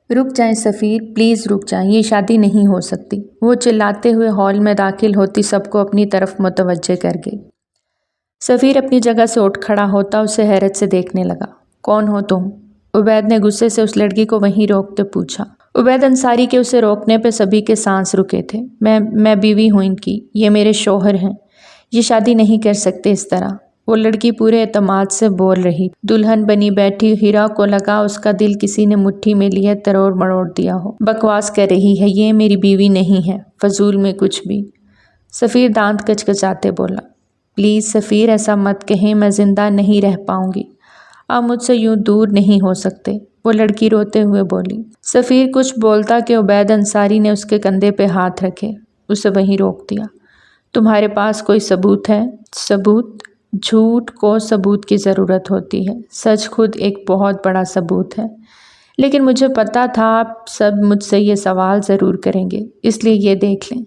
رک جائیں سفیر، پلیز رک جائیں، یہ شادی نہیں ہو سکتی۔ وہ چلاتے ہوئے ہال میں داخل ہوتی سب کو اپنی طرف متوجہ کر گئی۔ سفیر اپنی جگہ سے اٹھ کھڑا ہوتا اسے حیرت سے دیکھنے لگا۔ کون ہو تم؟ عبید نے غصے سے اس لڑکی کو وہیں روکتے پوچھا۔ عبید انصاری کے اسے روکنے پہ سبھی کے سانس رکے تھے۔ میں بیوی ہوں ان کی، یہ میرے شوہر ہیں، یہ شادی نہیں کر سکتے اس طرح۔ وہ لڑکی پورے اعتماد سے بول رہی، دلہن بنی بیٹھی ہیرا کو لگا اس کا دل کسی نے مٹھی میں لیے تروڑ مڑوڑ دیا ہو۔ بکواس کر رہی ہے، یہ میری بیوی نہیں ہے، فضول میں کچھ بھی۔ سفیر دانت کچکچاتے بولا، پلیز سفیر ایسا مت کہیں، میں زندہ نہیں رہ پاؤں گی، آپ مجھ سے یوں دور نہیں ہو سکتے، وہ لڑکی روتے ہوئے بولی۔ سفیر کچھ بولتا کہ عبید انصاری نے اس کے کندھے پہ ہاتھ رکھے، اسے وہیں روک دیا۔ تمہارے پاس کوئی ثبوت ہے؟ ثبوت؟ جھوٹ کو ثبوت کی ضرورت ہوتی ہے، سچ خود ایک بہت بڑا ثبوت ہے، لیکن مجھے پتا تھا آپ سب مجھ سے یہ سوال ضرور کریں گے، اس لیے یہ دیکھ لیں۔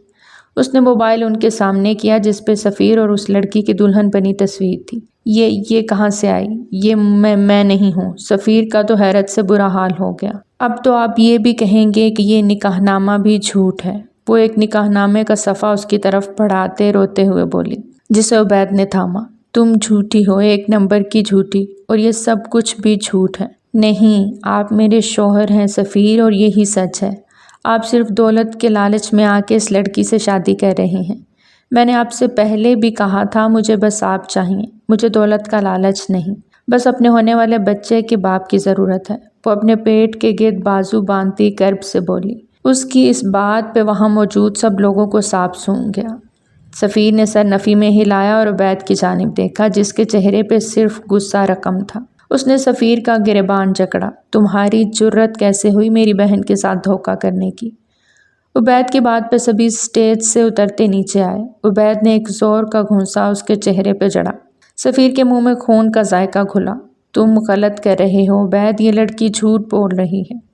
اس نے موبائل ان کے سامنے کیا جس پہ سفیر اور اس لڑکی کی دلہن بنی تصویر تھی۔ یہ کہاں سے آئی؟ یہ میں نہیں ہوں۔ سفیر کا تو حیرت سے برا حال ہو گیا۔ اب تو آپ یہ بھی کہیں گے کہ یہ نکاح نامہ بھی جھوٹ ہے، وہ ایک نکاح نامے کا صفحہ اس کی طرف بڑھاتے روتے ہوئے بولی، جسے عبید نے تھاما۔ تم جھوٹی ہو، ایک نمبر کی جھوٹی، اور یہ سب کچھ بھی جھوٹ ہے۔ نہیں، آپ میرے شوہر ہیں سفیر، اور یہی سچ ہے۔ آپ صرف دولت کے لالچ میں آ کے اس لڑکی سے شادی کر رہے ہیں۔ میں نے آپ سے پہلے بھی کہا تھا مجھے بس آپ چاہیے، مجھے دولت کا لالچ نہیں، بس اپنے ہونے والے بچے کے باپ کی ضرورت ہے۔ وہ اپنے پیٹ کے گرد بازو باندھتی کرب سے بولی۔ اس کی اس بات پہ وہاں موجود سب لوگوں کو سانپ سونگھ گیا۔ سفیر نے سر نفی میں ہلایا اور عبید کی جانب دیکھا جس کے چہرے پہ صرف غصہ رقم تھا۔ اس نے سفیر کا گریبان جکڑا۔ تمہاری جرت کیسے ہوئی میری بہن کے ساتھ دھوکہ کرنے کی؟ عبید کی بات پہ سبھی سٹیج سے اترتے نیچے آئے۔ عبید نے ایک زور کا گھونسا اس کے چہرے پہ جڑا۔ سفیر کے منہ میں خون کا ذائقہ گھلا۔ تم غلط کر رہے ہو عبید، یہ لڑکی جھوٹ بول رہی ہے۔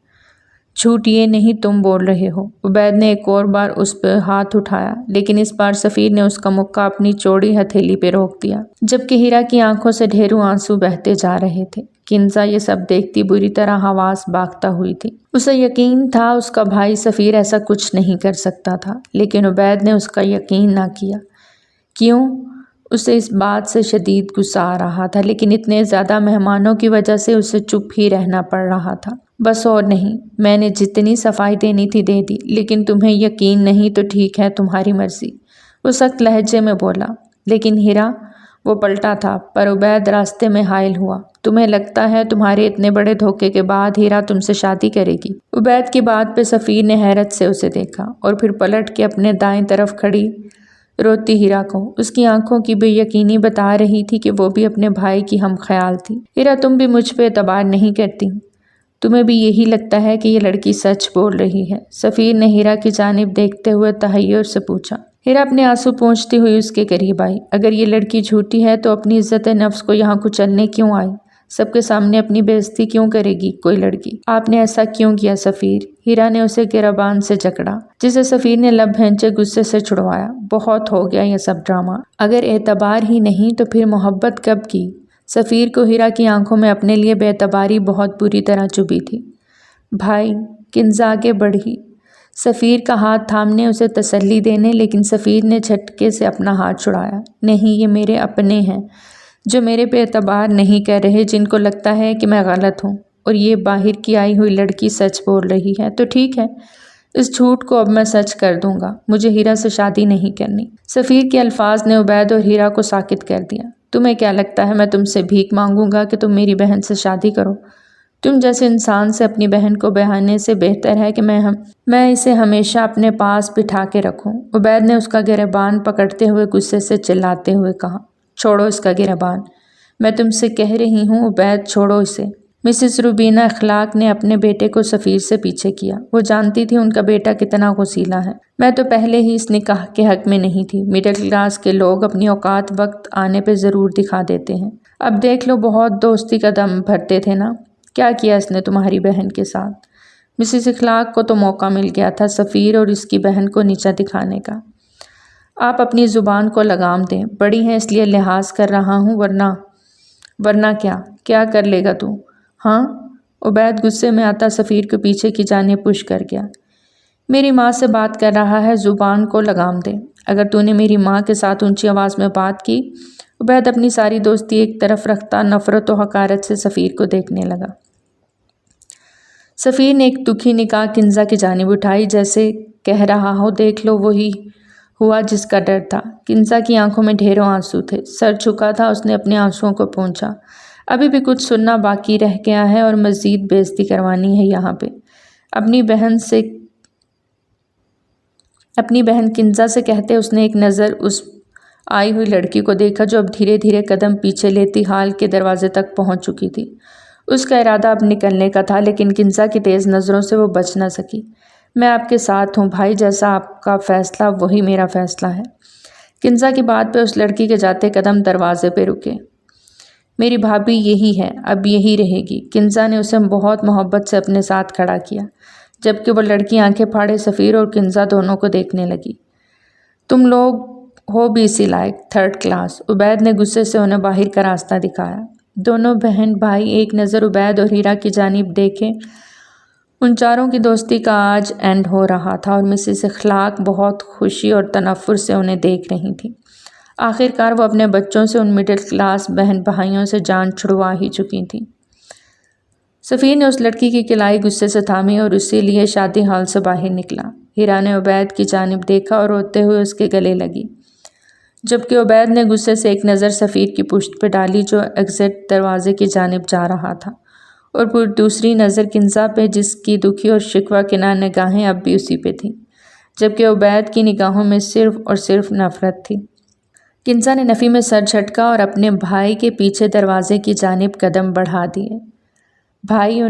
جھوٹ یہ نہیں تم بول رہے ہو۔ عبید نے ایک اور بار اس پہ ہاتھ اٹھایا، لیکن اس بار سفیر نے اس کا مکہ اپنی چوڑی ہتھیلی پہ روک دیا، جبکہ ہیرا کی آنکھوں سے ڈھیروں آنسو بہتے جا رہے تھے۔ کنزا یہ سب دیکھتی بری طرح حواس باختہ ہوئی تھی۔ اسے یقین تھا اس کا بھائی سفیر ایسا کچھ نہیں کر سکتا تھا، لیکن عبید نے اس کا یقین نہ کیا۔ کیوں؟ اسے اس بات سے شدید غصہ آ رہا تھا، لیکن اتنے زیادہ مہمانوں کی وجہ سے اسے چپ ہی رہنا پڑ رہا تھا۔ بس اور نہیں، میں نے جتنی صفائی دینی تھی دے دی، لیکن تمہیں یقین نہیں تو ٹھیک ہے، تمہاری مرضی، وہ سخت لہجے میں بولا۔ لیکن ہیرا، وہ پلٹا تھا، پر عبید راستے میں حائل ہوا۔ تمہیں لگتا ہے تمہارے اتنے بڑے دھوکے کے بعد ہیرا تم سے شادی کرے گی؟ عبید کی بات پہ سفیر نے حیرت سے اسے دیکھا اور پھر پلٹ کے اپنے دائیں طرف کھڑی روتی ہیرا کو۔ اس کی آنکھوں کی بے یقینی بتا رہی تھی کہ وہ بھی اپنے بھائی کی ہم خیال تھی۔ ہیرا، تم بھی مجھ پہ اعتبار نہیں کرتی؟ تمہیں بھی یہی لگتا ہے کہ یہ لڑکی سچ بول رہی ہے؟ سفیر نے ہیرا کی جانب دیکھتے ہوئے تحیر سے پوچھا۔ ہیرا اپنے آنسو پونچھتی ہوئی اس کے قریب آئی۔ اگر یہ لڑکی جھوٹی ہے تو اپنی عزت نفس کو یہاں کچلنے کیوں آئی؟ سب کے سامنے اپنی بے عزتی کیوں کرے گی کوئی لڑکی؟ آپ نے ایسا کیوں کیا سفیر؟ ہیرا نے اسے گریبان سے جکڑا، جسے سفیر نے لب بھینچے غصے سے چھڑوایا۔ بہت ہو گیا یہ سب ڈرامہ، اگر اعتبار ہی نہیں تو پھر محبت کب کی؟ سفیر کو ہیرا کی آنکھوں میں اپنے لیے بے اعتباری بہت بری طرح چبھی تھی۔ بھائی، کنزا آگے بڑھی سفیر کا ہاتھ تھامنے اسے تسلی دینے، لیکن سفیر نے جھٹکے سے اپنا ہاتھ چھڑایا۔ نہیں، یہ میرے اپنے ہیں جو میرے پہ اعتبار نہیں کر رہے، جن کو لگتا ہے کہ میں غلط ہوں، اور یہ باہر کی آئی ہوئی لڑکی سچ بول رہی ہے تو ٹھیک ہے، اس جھوٹ کو اب میں سچ کر دوں گا، مجھے ہیرا سے شادی نہیں کرنی۔ سفیر کے الفاظ نے عبید اور ہیرا کو ساکت کر دیا۔ تمہیں کیا لگتا ہے میں تم سے بھیک مانگوں گا کہ تم میری بہن سے شادی کرو؟ تم جیسے انسان سے اپنی بہن کو بہانے سے بہتر ہے کہ میں اسے ہمیشہ اپنے پاس بٹھا کے رکھوں۔ عبید نے اس کا گریبان پکڑتے ہوئے غصے سے چلاتے ہوئے کہا۔ چھوڑو اس کا گریبان، میں تم سے کہہ رہی ہوں عبید، چھوڑو اسے۔ مسز روبینہ اخلاق نے اپنے بیٹے کو سفیر سے پیچھے کیا۔ وہ جانتی تھی ان کا بیٹا کتنا غصیلا ہے۔ میں تو پہلے ہی اس نکاح کے حق میں نہیں تھی۔ مڈل کلاس کے لوگ اپنی اوقات وقت آنے پہ ضرور دکھا دیتے ہیں۔ اب دیکھ لو، بہت دوستی کا دم بھرتے تھے نا، کیا کیا اس نے تمہاری بہن کے ساتھ؟ مسز اخلاق کو تو موقع مل گیا تھا سفیر اور اس کی بہن کو نیچا دکھانے کا۔ آپ اپنی زبان کو لگام دیں، بڑی ہیں اس لیے لحاظ کر رہا ہوں، ورنہ کیا کر لے گا تو؟ ہاں، عبید غصے میں آتا سفیر کو پیچھے کی جانب پش کر گیا۔ میری ماں سے بات کر رہا ہے، زبان کو لگام دے۔ اگر تو نے میری ماں کے ساتھ اونچی آواز میں بات کی۔ عبید اپنی ساری دوستی ایک طرف رکھتا نفرت و حقارت سے سفیر کو دیکھنے لگا۔ سفیر نے ایک دکھی نگاہ کنزا کی جانب اٹھائی، جیسے کہہ رہا ہو دیکھ لو وہی ہوا جس کا ڈر تھا۔ کنزا کی آنکھوں میں ڈھیروں آنسو تھے، سر جھکا تھا، اس نے اپنے آنسوؤں کو پونچھا۔ ابھی بھی کچھ سننا باقی رہ گیا ہے اور مزید بے عزتی کروانی ہے یہاں پہ۔ اپنی بہن کنزا سے کہتے اس نے ایک نظر اس آئی ہوئی لڑکی کو دیکھا جو اب دھیرے دھیرے قدم پیچھے لیتی ہال کے دروازے تک پہنچ چکی تھی۔ اس کا ارادہ اب نکلنے کا تھا، لیکن کنزا کی تیز نظروں سے وہ بچ نہ سکی۔ میں آپ کے ساتھ ہوں بھائی، جیسا آپ کا فیصلہ وہی میرا فیصلہ ہے۔ کنزا کی بات پہ اس لڑکی کے جاتے قدم دروازے پہ رکے۔ میری بھابھی یہی ہے، اب یہی رہے گی۔ کنزا نے اسے بہت محبت سے اپنے ساتھ کھڑا کیا، جبکہ وہ لڑکی آنکھیں پھاڑے سفیر اور کنزا دونوں کو دیکھنے لگی۔ تم لوگ ہو بھی اسی لائق، تھرڈ کلاس۔ عبید نے غصے سے انہیں باہر کا راستہ دکھایا۔ دونوں بہن بھائی ایک نظر عبید اور ہیرا کی جانب دیکھے۔ ان چاروں کی دوستی کا آج اینڈ ہو رہا تھا اور مسز اخلاق بہت خوشی اور تنفر سے انہیں دیکھ رہی تھی۔ آخر کار وہ اپنے بچوں سے، ان مڈل کلاس بہن بھائیوں سے جان چھڑوا ہی چکی تھیں۔ سفیر نے اس لڑکی کی کلائی غصے سے تھامی اور اسی لیے شادی ہال سے باہر نکلا۔ ہیرا نے عبید کی جانب دیکھا اور روتے ہوئے اس کے گلے لگی، جبکہ عبید نے غصے سے ایک نظر سفیر کی پشت پہ ڈالی جو ایگزٹ دروازے کی جانب جا رہا تھا، اور پھر دوسری نظر کنزا پہ جس کی دکھی اور شکوہ کنار نگاہیں اب بھی اسی پہ تھیں، جبکہ عبید کی نگاہوں میں صرف اور صرف نفرت تھی۔ کنزا نے نفی میں سر جھٹکا اور اپنے بھائی کے پیچھے دروازے کی جانب قدم بڑھا دیے۔ بھائی،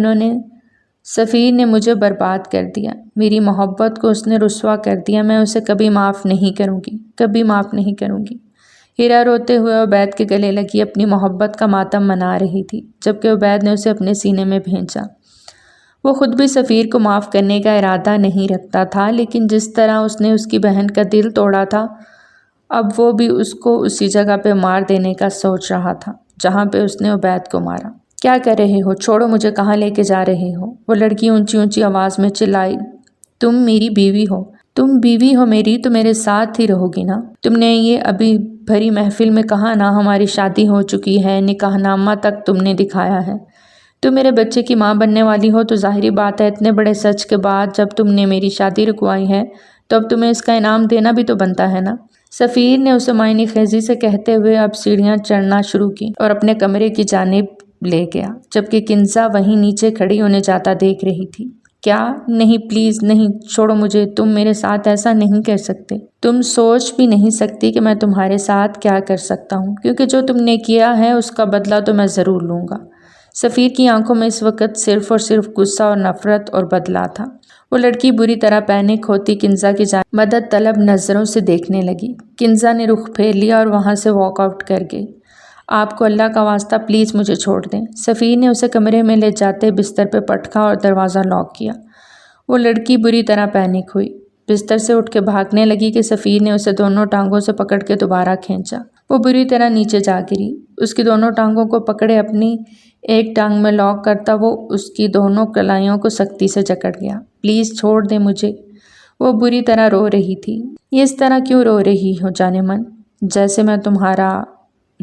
سفیر نے مجھے برباد کر دیا، میری محبت کو اس نے رسوا کر دیا، میں اسے کبھی معاف نہیں کروں گی، کبھی معاف نہیں کروں گی۔ ہیرا روتے ہوئے عبید کے گلے لگی، اپنی محبت کا ماتم منا رہی تھی، جبکہ عبید نے اسے اپنے سینے میں بھینچا۔ وہ خود بھی سفیر کو معاف کرنے کا ارادہ نہیں رکھتا تھا، لیکن جس طرح اس نے اس کی بہن کا دل توڑا تھا، اب وہ بھی اس کو اسی جگہ پہ مار دینے کا سوچ رہا تھا جہاں پہ اس نے عبید کو مارا۔ کیا کر رہے ہو؟ چھوڑو مجھے، کہاں لے کے جا رہے ہو؟ وہ لڑکی اونچی اونچی آواز میں چلائی۔ تم میری بیوی ہو، تم بیوی ہو میری تو میرے ساتھ ہی رہو گی نا؟ تم نے یہ ابھی بھری محفل میں کہا نا ہماری شادی ہو چکی ہے، نکاح نامہ تک تم نے دکھایا ہے۔ تم میرے بچے کی ماں بننے والی ہو تو ظاہری بات ہے اتنے بڑے سچ کے بعد جب تم نے میری شادی رکوائی ہے تو اب تمہیں اس کا انعام دینا بھی تو بنتا ہے نا۔ سفیر نے اسے معنی خیزی سے کہتے ہوئے اب سیڑھیاں چڑھنا شروع کی اور اپنے کمرے کی جانب لے گیا، جبکہ کنزا وہیں نیچے کھڑی انہیں جاتا دیکھ رہی تھی۔ کیا؟ نہیں، پلیز نہیں، چھوڑو مجھے، تم میرے ساتھ ایسا نہیں کر سکتے۔ تم سوچ بھی نہیں سکتی کہ میں تمہارے ساتھ کیا کر سکتا ہوں، کیونکہ جو تم نے کیا ہے اس کا بدلہ تو میں ضرور لوں گا۔ سفیر کی آنکھوں میں اس وقت صرف اور صرف غصہ اور نفرت اور بدلہ تھا۔ وہ لڑکی بری طرح پینک ہوتی کنزا کی جانب مدد طلب نظروں سے دیکھنے لگی۔ کنزا نے رخ پھیر لیا اور وہاں سے واک آؤٹ کر گئی۔ آپ کو اللہ کا واسطہ پلیز مجھے چھوڑ دیں۔ سفیر نے اسے کمرے میں لے جاتے بستر پہ پٹکا اور دروازہ لاک کیا۔ وہ لڑکی بری طرح پینک ہوئی، بستر سے اٹھ کے بھاگنے لگی کہ سفیر نے اسے دونوں ٹانگوں سے پکڑ کے دوبارہ کھینچا۔ وہ بری طرح نیچے جا گری۔ اس کی دونوں ٹانگوں کو پکڑے اپنی ایک ٹانگ میں لاک کرتا وہ اس کی دونوں کلائیوں کو سختی سے جکڑ گیا۔ پلیز چھوڑ دیں مجھے۔ وہ بری طرح رو رہی تھی۔ یہ اس طرح کیوں رو رہی ہو جانے من؟ جیسے میں تمہارا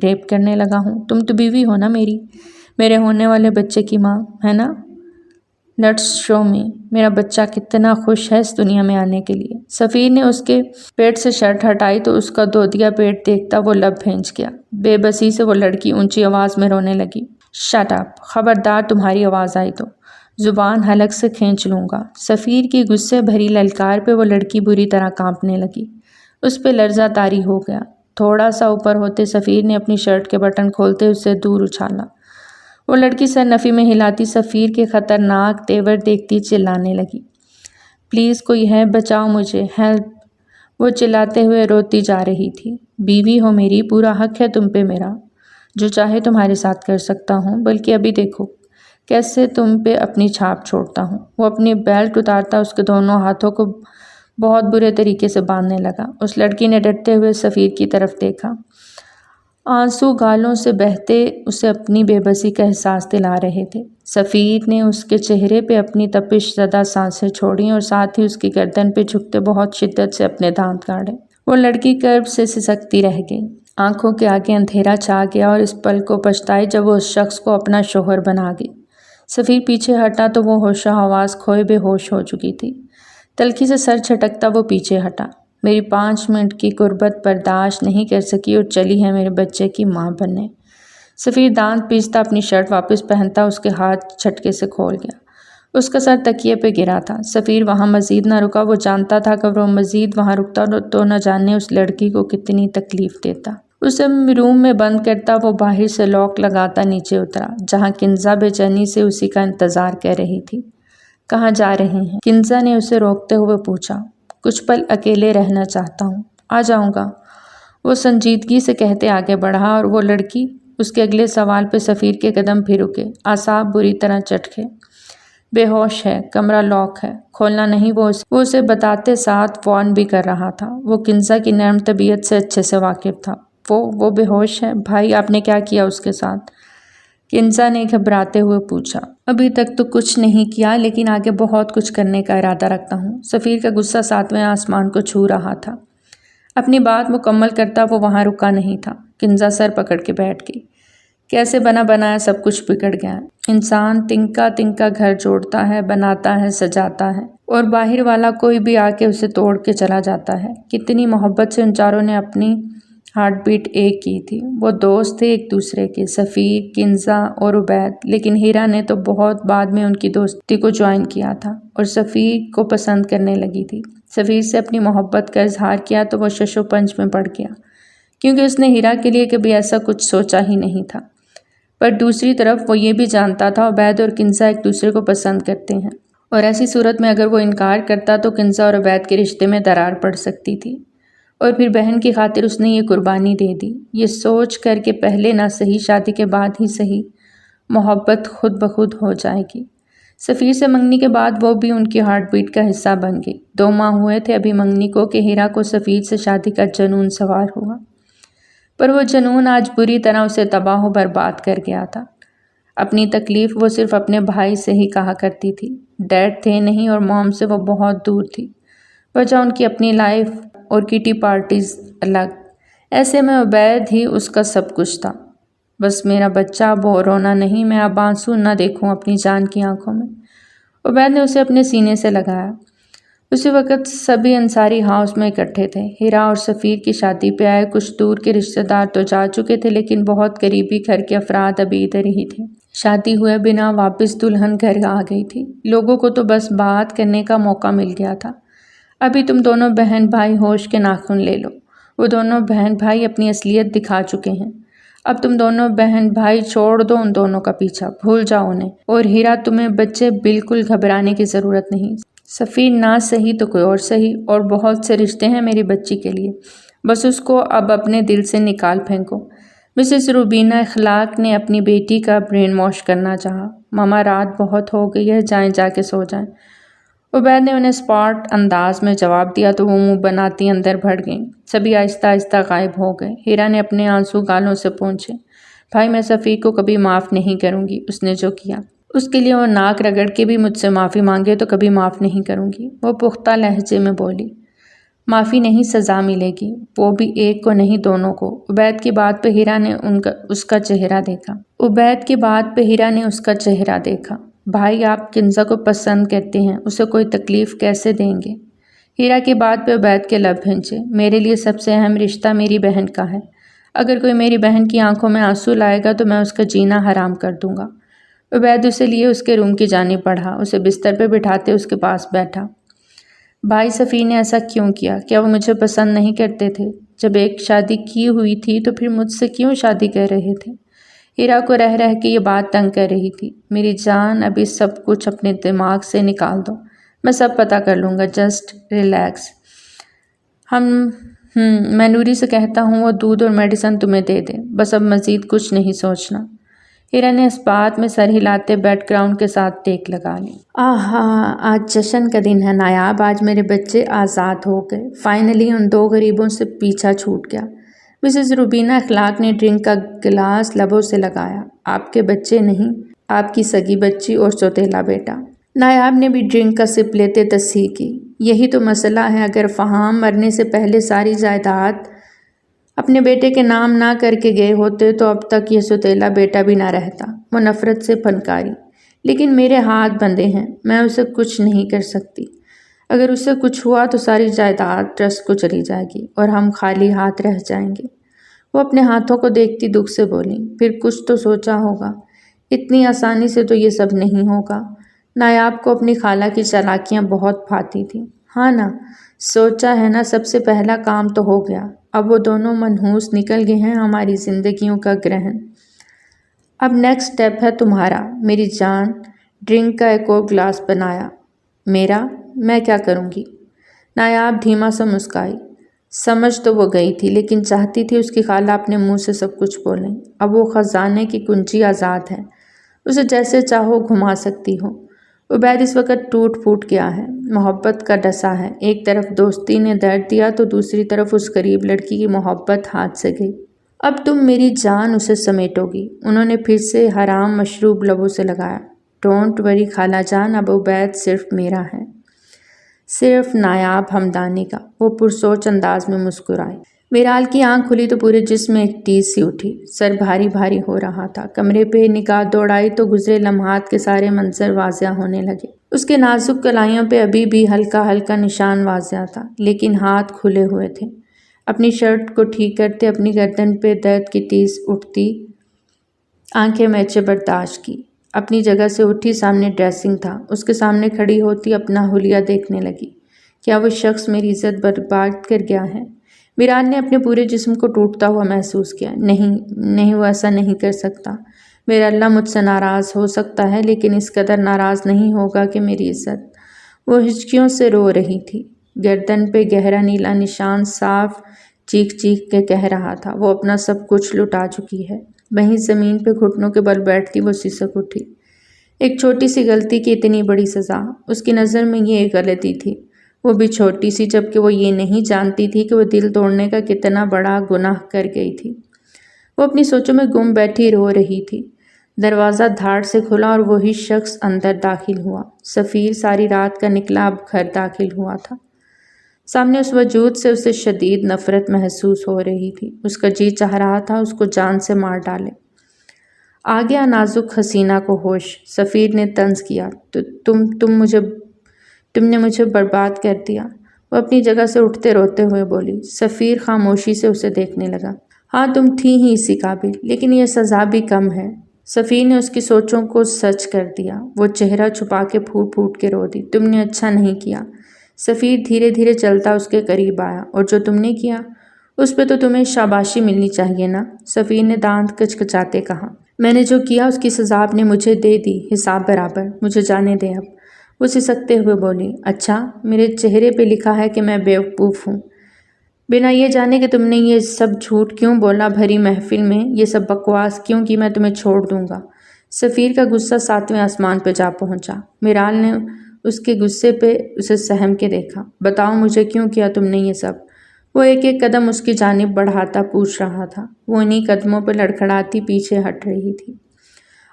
ریپ کرنے لگا ہوں؟ تم تو بیوی ہو نا میری، میرے ہونے والے بچے کی ماں ہے نا؟ لیٹس شو می، میرا بچہ کتنا خوش ہے اس دنیا میں آنے کے لیے۔ سفیر نے اس کے پیٹ سے شرٹ ہٹائی تو اس کا دودیا پیٹ دیکھتا وہ لب بھینچ گیا۔ بے بسی سے وہ لڑکی اونچی آواز میں رونے لگی۔ شٹ اپ، خبردار تمہاری آواز آئی تو زبان حلق سے کھینچ لوں گا۔ سفیر کی غصے بھری للکار پہ وہ لڑکی بری طرح کانپنے لگی۔ اس پہ لرزہ طاری ہو گیا۔ تھوڑا سا اوپر ہوتے سفیر نے اپنی شرٹ کے بٹن کھولتے اسے دور اچھالا۔ وہ لڑکی سر نفی میں ہلاتی سفیر کے خطرناک تیور دیکھتی چلانے لگی۔ پلیز کوئی ہے، بچاؤ مجھے، ہیلپ۔ وہ چلاتے ہوئے روتی جا رہی تھی۔ بیوی ہو میری، پورا حق ہے تم پہ میرا، جو چاہے تمہارے ساتھ کر سکتا ہوں، بلکہ ابھی دیکھو کیسے تم پہ اپنی چھاپ چھوڑتا ہوں۔ وہ اپنی بیلٹ اتارتا اس کے دونوں ہاتھوں کو بہت برے طریقے سے باندھنے لگا۔ اس لڑکی نے ڈرتے ہوئے سفیر کی طرف دیکھا۔ آنسو گالوں سے بہتے اسے اپنی بے بسی کا احساس دلا رہے تھے۔ سفیر نے اس کے چہرے پہ اپنی تپش زدہ سانسیں چھوڑیں اور ساتھ ہی اس کی گردن پہ جھکتے بہت شدت سے اپنے دانت کاڑے۔ وہ لڑکی کرب سے سسکتی رہ گئی۔ آنکھوں کے آگے اندھیرا چھا گیا اور اس پل کو پچھتائی جب وہ اس شخص کو اپنا شوہر بنا گئی۔ سفیر پیچھے ہٹا تو وہ ہوش و حواس کھوئے بے ہوش ہو چکی تھی۔ تلخی سے سر چھٹکتا وہ پیچھے ہٹا۔ میری 5 منٹ کی غربت برداشت نہیں کر سکی اور چلی ہے میرے بچے کی ماں بننے۔ سفیر دانت پیستا اپنی شرٹ واپس پہنتا اس کے ہاتھ جھٹکے سے کھول گیا۔ اس کا سر تکیے پہ گرا تھا۔ سفیر وہاں مزید نہ رکا۔ وہ جانتا تھا کہ وہ مزید وہاں رکتا تو نہ جانے اس لڑکی کو کتنی تکلیف دیتا۔ اسے روم میں بند کرتا وہ باہر سے لاک لگاتا نیچے اترا، جہاں کنزا بے چینی سے اسی کا انتظار کر رہی تھی۔ کہاں جا رہے ہیں؟ کنزا نے اسے روکتے ہوئے پوچھا۔ کچھ پل اکیلے رہنا چاہتا ہوں۔ آ جاؤں گا، وہ سنجیدگی سے کہتے آگے بڑھا، اور وہ لڑکی؟ اس کے اگلے سوال پہ سفیر کے قدم پھر رکے، اعصاب بری طرح چٹکے۔ بے ہوش ہے، کمرہ لاک ہے، کھولنا نہیں۔ وہ اسے بتاتے ساتھ وارن بھی کر رہا تھا۔ وہ کنزا کی نرم طبیعت سے اچھے سے واقف تھا۔ وہ بے ہوش ہے؟ بھائی آپ نے کیا کیا اس کے ساتھ؟ کنزا نے گھبراتے ہوئے پوچھا۔ ابھی تک تو کچھ نہیں کیا، لیکن آگے بہت کچھ کرنے کا ارادہ رکھتا ہوں۔ سفیر کا غصہ 7ویں آسمان کو چھو رہا تھا۔ اپنی بات مکمل کرتا وہ وہاں رکا نہیں تھا۔ کنزا سر پکڑ کے بیٹھ گئی۔ کیسے بنا بنایا سب کچھ بگڑ گیا۔ انسان تنکا تنکا گھر جوڑتا ہے، بناتا ہے، سجاتا ہے، اور باہر والا کوئی بھی آ کے اسے توڑ کے چلا جاتا ہے۔ کتنی محبت سے ان چاروں نے اپنی ہارٹ بیٹ ایک کی تھی۔ وہ دوست تھے ایک دوسرے کے، سفیر، کنزا اور عبید، لیکن ہیرا نے تو بہت بعد میں ان کی دوستی کو جوائن کیا تھا اور سفیر کو پسند کرنے لگی تھی۔ سفیر سے اپنی محبت کا اظہار کیا تو وہ شش و پنج میں پڑ گیا، کیونکہ اس نے ہیرا کے لیے کبھی ایسا کچھ سوچا ہی نہیں تھا۔ پر دوسری طرف وہ یہ بھی جانتا تھا عبید اور کنزا ایک دوسرے کو پسند کرتے ہیں، اور ایسی صورت میں اگر وہ انکار کرتا تو کنزا اور عبید کے رشتے میں درار پڑ سکتی تھی، اور پھر بہن کی خاطر اس نے یہ قربانی دے دی۔ یہ سوچ کر کہ پہلے نہ صحیح، شادی کے بعد ہی صحیح، محبت خود بخود ہو جائے گی۔ سفیر سے منگنی کے بعد وہ بھی ان کی ہارٹ بیٹ کا حصہ بن گئی۔ 2 ماہ ہوئے تھے ابھی منگنی کو کہ ہیرا کو سفیر سے شادی کا جنون سوار ہوا، پر وہ جنون آج بری طرح اسے تباہ و برباد کر گیا تھا۔ اپنی تکلیف وہ صرف اپنے بھائی سے ہی کہا کرتی تھی۔ ڈیڈ تھے نہیں اور موم سے وہ بہت دور تھی، وجہ ان کی اپنی لائف اور کٹی پارٹیز الگ۔ ایسے میں عبید ہی اس کا سب کچھ تھا۔ بس میرا بچہ اب رونا نہیں، میں اب آنسو نہ دیکھوں اپنی جان کی آنکھوں میں۔ عبید نے اسے اپنے سینے سے لگایا۔ اسی وقت سبھی انصاری ہاؤس میں اکٹھے تھے۔ ہیرا اور سفیر کی شادی پہ آئے کچھ دور کے رشتہ دار تو جا چکے تھے، لیکن بہت قریبی گھر کے افراد ابھی ادھر ہی تھے۔ شادی ہوئے بنا واپس دلہن گھر آ گئی تھی۔ لوگوں کو تو بس بات کرنے کا موقع مل گیا تھا۔ ابھی تم دونوں بہن بھائی ہوش کے ناخن لے لو۔ وہ دونوں بہن بھائی اپنی اصلیت دکھا چکے ہیں۔ اب تم دونوں بہن بھائی چھوڑ دو ان دونوں کا پیچھا، بھول جاؤ انہیں۔ اور ہیرا تمہیں بچے بالکل گھبرانے کی ضرورت نہیں۔ سفیر نہ صحیح تو کوئی اور صحیح، اور بہت سے رشتے ہیں میری بچی کے لیے، بس اس کو اب اپنے دل سے نکال پھینکو۔ مسز روبینہ اخلاق نے اپنی بیٹی کا برین واش کرنا چاہا۔ ماما رات بہت ہو گئی ہے، جائیں جا کے سو جائیں۔ عبید نے انہیں اسپاٹ انداز میں جواب دیا تو وہ منہ بناتی اندر بڑھ گئیں۔ سبھی آہستہ آہستہ غائب ہو گئے۔ ہیرا نے اپنے آنسو گالوں سے پونچھے۔ بھائی میں سفیر کو کبھی معاف نہیں کروں گی، اس نے جو کیا۔ اس کے لیے وہ ناک رگڑ کے بھی مجھ سے معافی مانگے تو کبھی معاف نہیں کروں گی، وہ پختہ لہجے میں بولی۔ معافی نہیں، سزا ملے گی، وہ بھی ایک کو نہیں دونوں کو۔ عبید کی بات پہ ہیرا نے اس کا چہرہ دیکھا۔ بھائی آپ کنزا کو پسند کرتے ہیں، اسے کوئی تکلیف کیسے دیں گے؟ ہیرا کی بات پہ عبید کے لب بھنچے۔ میرے لیے سب سے اہم رشتہ میری بہن کا ہے۔ اگر کوئی میری بہن کی آنکھوں میں آنسو لائے گا تو میں اس کا جینا حرام کر دوں گا۔ عبید اسے لیے اس کے روم کی جانب بڑھا، اسے بستر پہ بٹھاتے اس کے پاس بیٹھا۔ بھائی سفیر نے ایسا کیوں کیا؟ کیا وہ مجھے پسند نہیں کرتے تھے؟ جب ایک شادی کی ہوئی تھی تو پھر مجھ سے کیوں شادی کر رہے تھے؟ ہیرا کو رہ رہ کے یہ بات تنگ کر رہی تھی۔ میری جان ابھی سب کچھ اپنے دماغ سے نکال دو، میں سب پتہ کر لوں گا، جسٹ ریلیکس۔ میں نوری سے کہتا ہوں وہ دودھ اور میڈیسن تمہیں دے دے، بس اب مزید کچھ نہیں سوچنا۔ ہیرا نے اس بات میں سر ہلاتے بیک گراؤنڈ کے ساتھ ٹیک لگا لی۔ آج جشن کا دن ہے نایاب، آج میرے بچے آزاد ہو گئے، فائنلی ان 2 غریبوں سے پیچھا چھوٹ گیا۔ مسز روبینہ اخلاق نے ڈرنک کا گلاس لبوں سے لگایا۔ آپ کے بچے نہیں، آپ کی سگی بچی اور سوتیلا بیٹا۔ نایاب نے بھی ڈرنک کا سپ لیتے تصحیح کی۔ یہی تو مسئلہ ہے، اگر فہام مرنے سے پہلے ساری جائیداد اپنے بیٹے کے نام نہ کر کے گئے ہوتے تو اب تک یہ سوتیلا بیٹا بھی نہ رہتا۔ وہ نفرت سے پھنکاری۔ لیکن میرے ہاتھ بندھے ہیں، میں اسے کچھ نہیں کر سکتی۔ اگر اسے کچھ ہوا تو ساری جائیداد ٹرسٹ کو چلی جائے گی اور ہم خالی ہاتھ رہ جائیں گے۔ وہ اپنے ہاتھوں کو دیکھتی دکھ سے بولی، پھر کچھ تو سوچا ہوگا، اتنی آسانی سے تو یہ سب نہیں ہوگا۔ نایاب کو اپنی خالہ کی چالاکیاں بہت بھاتی تھیں۔ ہاں نا، سوچا ہے نا، سب سے پہلا کام تو ہو گیا۔ اب وہ دونوں منحوس نکل گئے ہیں ہماری زندگیوں کا گرہن۔ اب نیکسٹ سٹیپ ہے تمہارا میری جان۔ ڈرنک کا ایک اور گلاس بنایا۔ میرا؟ میں کیا کروں گی؟ نایاب دھیما سا مسکرائی۔ سمجھ تو وہ گئی تھی، لیکن چاہتی تھی اس کی خالہ اپنے منہ سے سب کچھ بولیں۔ اب وہ خزانے کی کنجی آزاد ہے، اسے جیسے چاہو گھما سکتی ہو۔ عبید اس وقت ٹوٹ پھوٹ گیا ہے، محبت کا ڈسا ہے۔ ایک طرف دوستی نے درد دیا تو دوسری طرف اس غریب لڑکی کی محبت ہاتھ سے گئی۔ اب تم میری جان اسے سمیٹو گی۔ انہوں نے پھر سے حرام مشروب لبوں سے لگایا۔ ڈونٹ وری خالہ جان، اب عبید صرف میرا ہے، صرف نایاب ہمدانی کا۔ وہ پرسوچ انداز میں مسکرائی۔ میرال کی آنکھ کھلی تو پورے جسم میں ایک ٹیز سی اٹھی، سر بھاری بھاری ہو رہا تھا۔ کمرے پہ نگاہ دوڑائی تو گزرے لمحات کے سارے منظر واضح ہونے لگے۔ اس کے نازک کلائیوں پہ ابھی بھی ہلکا ہلکا نشان واضح تھا، لیکن ہاتھ کھلے ہوئے تھے۔ اپنی شرٹ کو ٹھیک کرتے اپنی گردن پہ درد کی ٹیز اٹھتی، آنکھیں میچے برداشت کی۔ اپنی جگہ سے اٹھی، سامنے ڈریسنگ تھا، اس کے سامنے کھڑی ہوتی اپنا حلیہ دیکھنے لگی۔ کیا وہ شخص میری عزت برباد کر گیا ہے؟ میرال نے اپنے پورے جسم کو ٹوٹتا ہوا محسوس کیا۔ نہیں، وہ ایسا نہیں کر سکتا۔ میرا اللہ مجھ سے ناراض ہو سکتا ہے، لیکن اس قدر ناراض نہیں ہوگا کہ میری عزت۔ وہ ہچکیوں سے رو رہی تھی، گردن پہ گہرا نیلا نشان صاف چیخ چیخ کے کہہ رہا تھا، وہ اپنا سب کچھ لٹا چکی ہے۔ وہیں زمین پہ گھٹنوں کے بل بیٹھتی وہ سسک اٹھی۔ ایک چھوٹی سی غلطی کی اتنی بڑی سزا، اس کی نظر میں یہ ایک غلطی تھی، وہ بھی چھوٹی سی، جبکہ وہ یہ نہیں جانتی تھی کہ وہ دل توڑنے کا کتنا بڑا گناہ کر گئی تھی۔ وہ اپنی سوچوں میں گم بیٹھی رو رہی تھی۔ دروازہ دھاڑ سے کھلا اور وہی شخص اندر داخل ہوا۔ سفیر ساری رات کا نکلا اب گھر داخل ہوا تھا۔ سامنے اس وجود سے اسے شدید نفرت محسوس ہو رہی تھی۔ اس کا جی چاہ رہا تھا اس کو جان سے مار ڈالے۔ آ گیا نازک حسینہ کو ہوش۔ سفیر نے طنز کیا، تم نے مجھے برباد کر دیا۔ وہ اپنی جگہ سے اٹھتے روتے ہوئے بولی۔ سفیر خاموشی سے اسے دیکھنے لگا۔ ہاں، تم تھی ہی اسی قابل، لیکن یہ سزا بھی کم ہے۔ سفیر نے اس کی سوچوں کو سچ کر دیا۔ وہ چہرہ چھپا کے پھوٹ پھوٹ کے رو دی۔ تم نے اچھا نہیں کیا۔ سفیر دھیرے دھیرے چلتا اس کے قریب آیا۔ اور جو تم نے کیا اس پہ تو تمہیں شاباشی ملنی چاہیے نا؟ سفیر نے دانت کچکچاتے کہا۔ میں نے جو کیا اس کی سزا آپ نے مجھے دے دی، حساب برابر۔ مجھے جانے دیں اب۔ وہ سسکتے ہوئے بولی۔ اچھا، میرے چہرے پہ لکھا ہے کہ میں بیوقوف ہوں، بنا یہ جانے کہ تم نے یہ سب جھوٹ کیوں بولا بھری محفل میں، یہ سب بکواس کیوں کی میں تمہیں چھوڑ دوں گا۔ سفیر کا غصہ 7ویں آسمان پہ جا پہنچا۔ میرال نے اس کے غصے پہ اسے سہم کے دیکھا۔ بتاؤ مجھے کیوں کیا تم نے یہ سب؟ وہ ایک ایک قدم اس کی جانب بڑھاتا پوچھ رہا تھا۔ وہ انہی قدموں پہ لڑکھڑاتی پیچھے ہٹ رہی تھی۔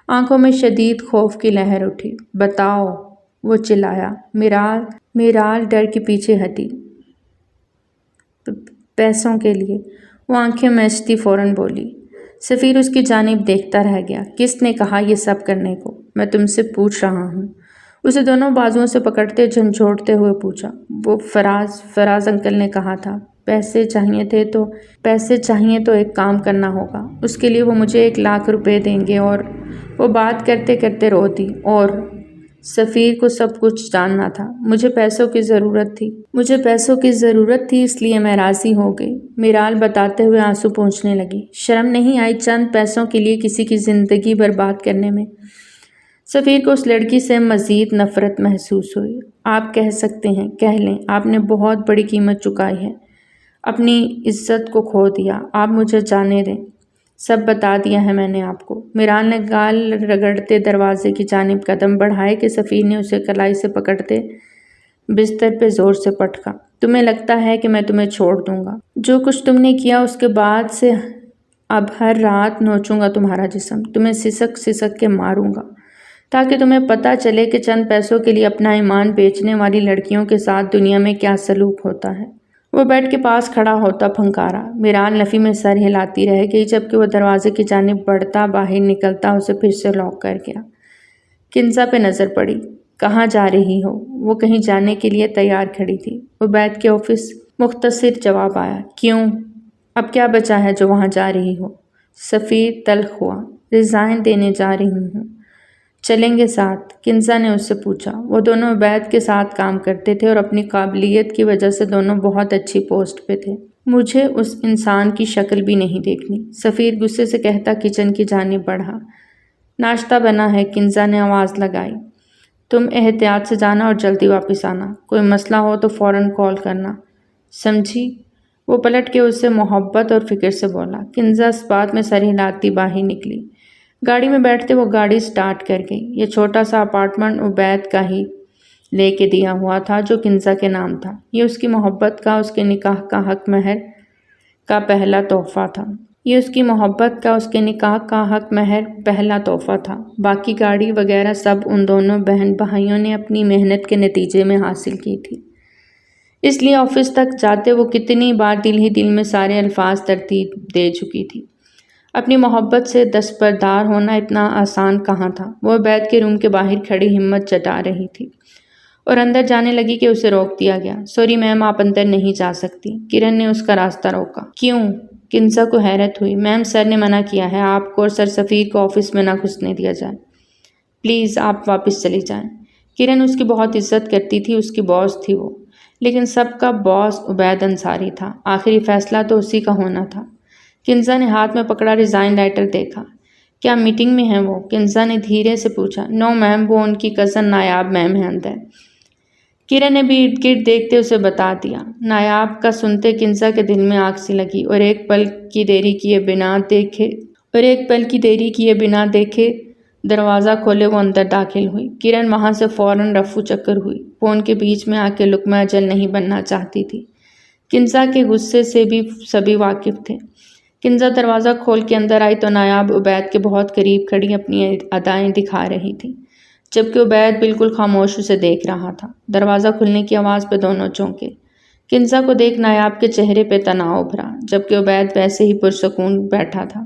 آنکھوں میں شدید خوف کی لہر اٹھی۔ بتاؤ، وہ چلایا۔ میرال ڈر کے پیچھے ہٹی۔ پیسوں کے لیے، وہ آنکھیں میچتی فوراً بولی۔ سفیر اس کی جانب دیکھتا رہ گیا۔ کس نے کہا یہ سب کرنے کو؟ میں تم سے پوچھ رہا ہوں۔ اسے دونوں بازوؤں سے پکڑتے جھنجھوڑتے ہوئے پوچھا۔ وہ فراز انکل نے کہا تھا، پیسے چاہیے تو ایک کام کرنا ہوگا، اس کے لیے وہ مجھے 1,00,000 روپے دیں گے۔ اور وہ بات کرتے کرتے رو دی۔ اور سفیر کو سب کچھ جاننا تھا۔ مجھے پیسوں کی ضرورت تھی اس لیے میں راضی ہو گئی، میرال بتاتے ہوئے آنسو پونچھنے لگی۔ شرم نہیں آئی چند پیسوں کے لیے کسی کی زندگی برباد کرنے میں؟ سفیر کو اس لڑکی سے مزید نفرت محسوس ہوئی۔ آپ کہہ سکتے ہیں، کہہ لیں، آپ نے بہت بڑی قیمت چکائی ہے، اپنی عزت کو کھو دیا۔ آپ مجھے جانے دیں، سب بتا دیا ہے میں نے آپ کو۔ میرال نے گال رگڑتے دروازے کی جانب قدم بڑھائے کہ سفیر نے اسے کلائی سے پکڑتے بستر پہ زور سے پٹکا۔ تمہیں لگتا ہے کہ میں تمہیں چھوڑ دوں گا؟ جو کچھ تم نے کیا اس کے بعد سے اب ہر رات نوچوں گا تمہارا جسم، تمہیں سسک سسک کے ماروں گا۔ تاکہ تمہیں پتہ چلے کہ چند پیسوں کے لیے اپنا ایمان بیچنے والی لڑکیوں کے ساتھ دنیا میں کیا سلوک ہوتا ہے۔ وہ بیڈ کے پاس کھڑا ہوتا پھنکارا۔ میران نفی میں سر ہلاتی رہ گئی جبکہ وہ دروازے کی جانب بڑھتا باہر نکلتا اسے پھر سے لاک کر گیا۔ کنزا پہ نظر پڑی۔ کہاں جا رہی ہو؟ وہ کہیں جانے کے لیے تیار کھڑی تھی۔ عبید کے آفس۔ مختصر جواب آیا۔ کیوں؟ اب کیا بچا ہے جو وہاں جا رہی ہو؟ سفیر تلخ ہوا۔ ریزائن دینے جا رہی ہوں۔ چلیں گے ساتھ؟ کنزا نے اس سے پوچھا۔ وہ دونوں عبید کے ساتھ کام کرتے تھے اور اپنی قابلیت کی وجہ سے دونوں بہت اچھی پوسٹ پہ تھے۔ مجھے اس انسان کی شکل بھی نہیں دیکھنی، سفیر غصے سے کہتا کچن کی جانب بڑھا۔ ناشتہ بنا ہے، کنزا نے آواز لگائی۔ تم احتیاط سے جانا اور جلدی واپس آنا۔ کوئی مسئلہ ہو تو فوراً کال کرنا، سمجھی؟ وہ پلٹ کے اس سے محبت اور فکر سے بولا۔ کنزا اس بات میں سر ہلاتی باہر نکلی۔ گاڑی میں بیٹھتے وہ گاڑی سٹارٹ کر گئی۔ یہ چھوٹا سا اپارٹمنٹ عبید کا ہی لے کے دیا ہوا تھا جو کنزا کے نام تھا۔ یہ اس کی محبت کا، اس کے نکاح کا حق مہر کا پہلا تحفہ تھا۔ پہلا تحفہ تھا۔ باقی گاڑی وغیرہ سب ان دونوں بہن بھائیوں نے اپنی محنت کے نتیجے میں حاصل کی تھی۔ اس لیے آفس تک جاتے وہ کتنی بار دل ہی دل میں سارے الفاظ ترتیب دے چکی تھی۔ اپنی محبت سے دستبردار ہونا اتنا آسان کہاں تھا۔ وہ عبید کے روم کے باہر کھڑی ہمت جتا رہی تھی اور اندر جانے لگی کہ اسے روک دیا گیا۔ سوری میم، آپ اندر نہیں جا سکتی۔ کرن نے اس کا راستہ روکا۔ کیوں؟ کنزا کو حیرت ہوئی۔ میم، سر نے منع کیا ہے، آپ کو اور سر سفیر کو آفس میں نہ گھسنے دیا جائے۔ پلیز آپ واپس چلی جائیں۔ کرن اس کی بہت عزت کرتی تھی، اس کی باس تھی وہ، لیکن سب کا باس عبید انصاری تھا۔ آخری فیصلہ تو اسی کا ہونا تھا۔ کنزا نے ہاتھ میں پکڑا ریزائن لیٹر دیکھا۔ کیا میٹنگ میں ہیں وہ؟ کنزا نے دھیرے سے پوچھا۔ نو میم، وہ ان کی کزن نایاب میم ہیں اندر۔ کرن نے بھی ارد گرد دیکھتے اسے بتا دیا۔ نایاب کا سنتے کنزا کے دل میں آگ سی لگی اور ایک پل کی دیری کیے بنا دیکھے دروازہ کھولے وہ اندر داخل ہوئی۔ کرن وہاں سے فوراً رفو چکر ہوئی۔ وہ ان کے بیچ میں آ کے لقمہ اجل نہیں بننا چاہتی تھی۔ کنزا کے غصے سے بھی سبھی واقف تھے۔ کنزا دروازہ کھول کے اندر آئی تو نایاب عبید کے بہت قریب کھڑی اپنی ادائیں دکھا رہی تھی، جبکہ عبید بالکل خاموش اسے دیکھ رہا تھا۔ دروازہ کھلنے کی آواز پہ دونوں چونکے۔ کنزا کو دیکھ نایاب کے چہرے پہ تناؤ ابھرا، جبکہ عبید ویسے ہی پرسکون بیٹھا تھا۔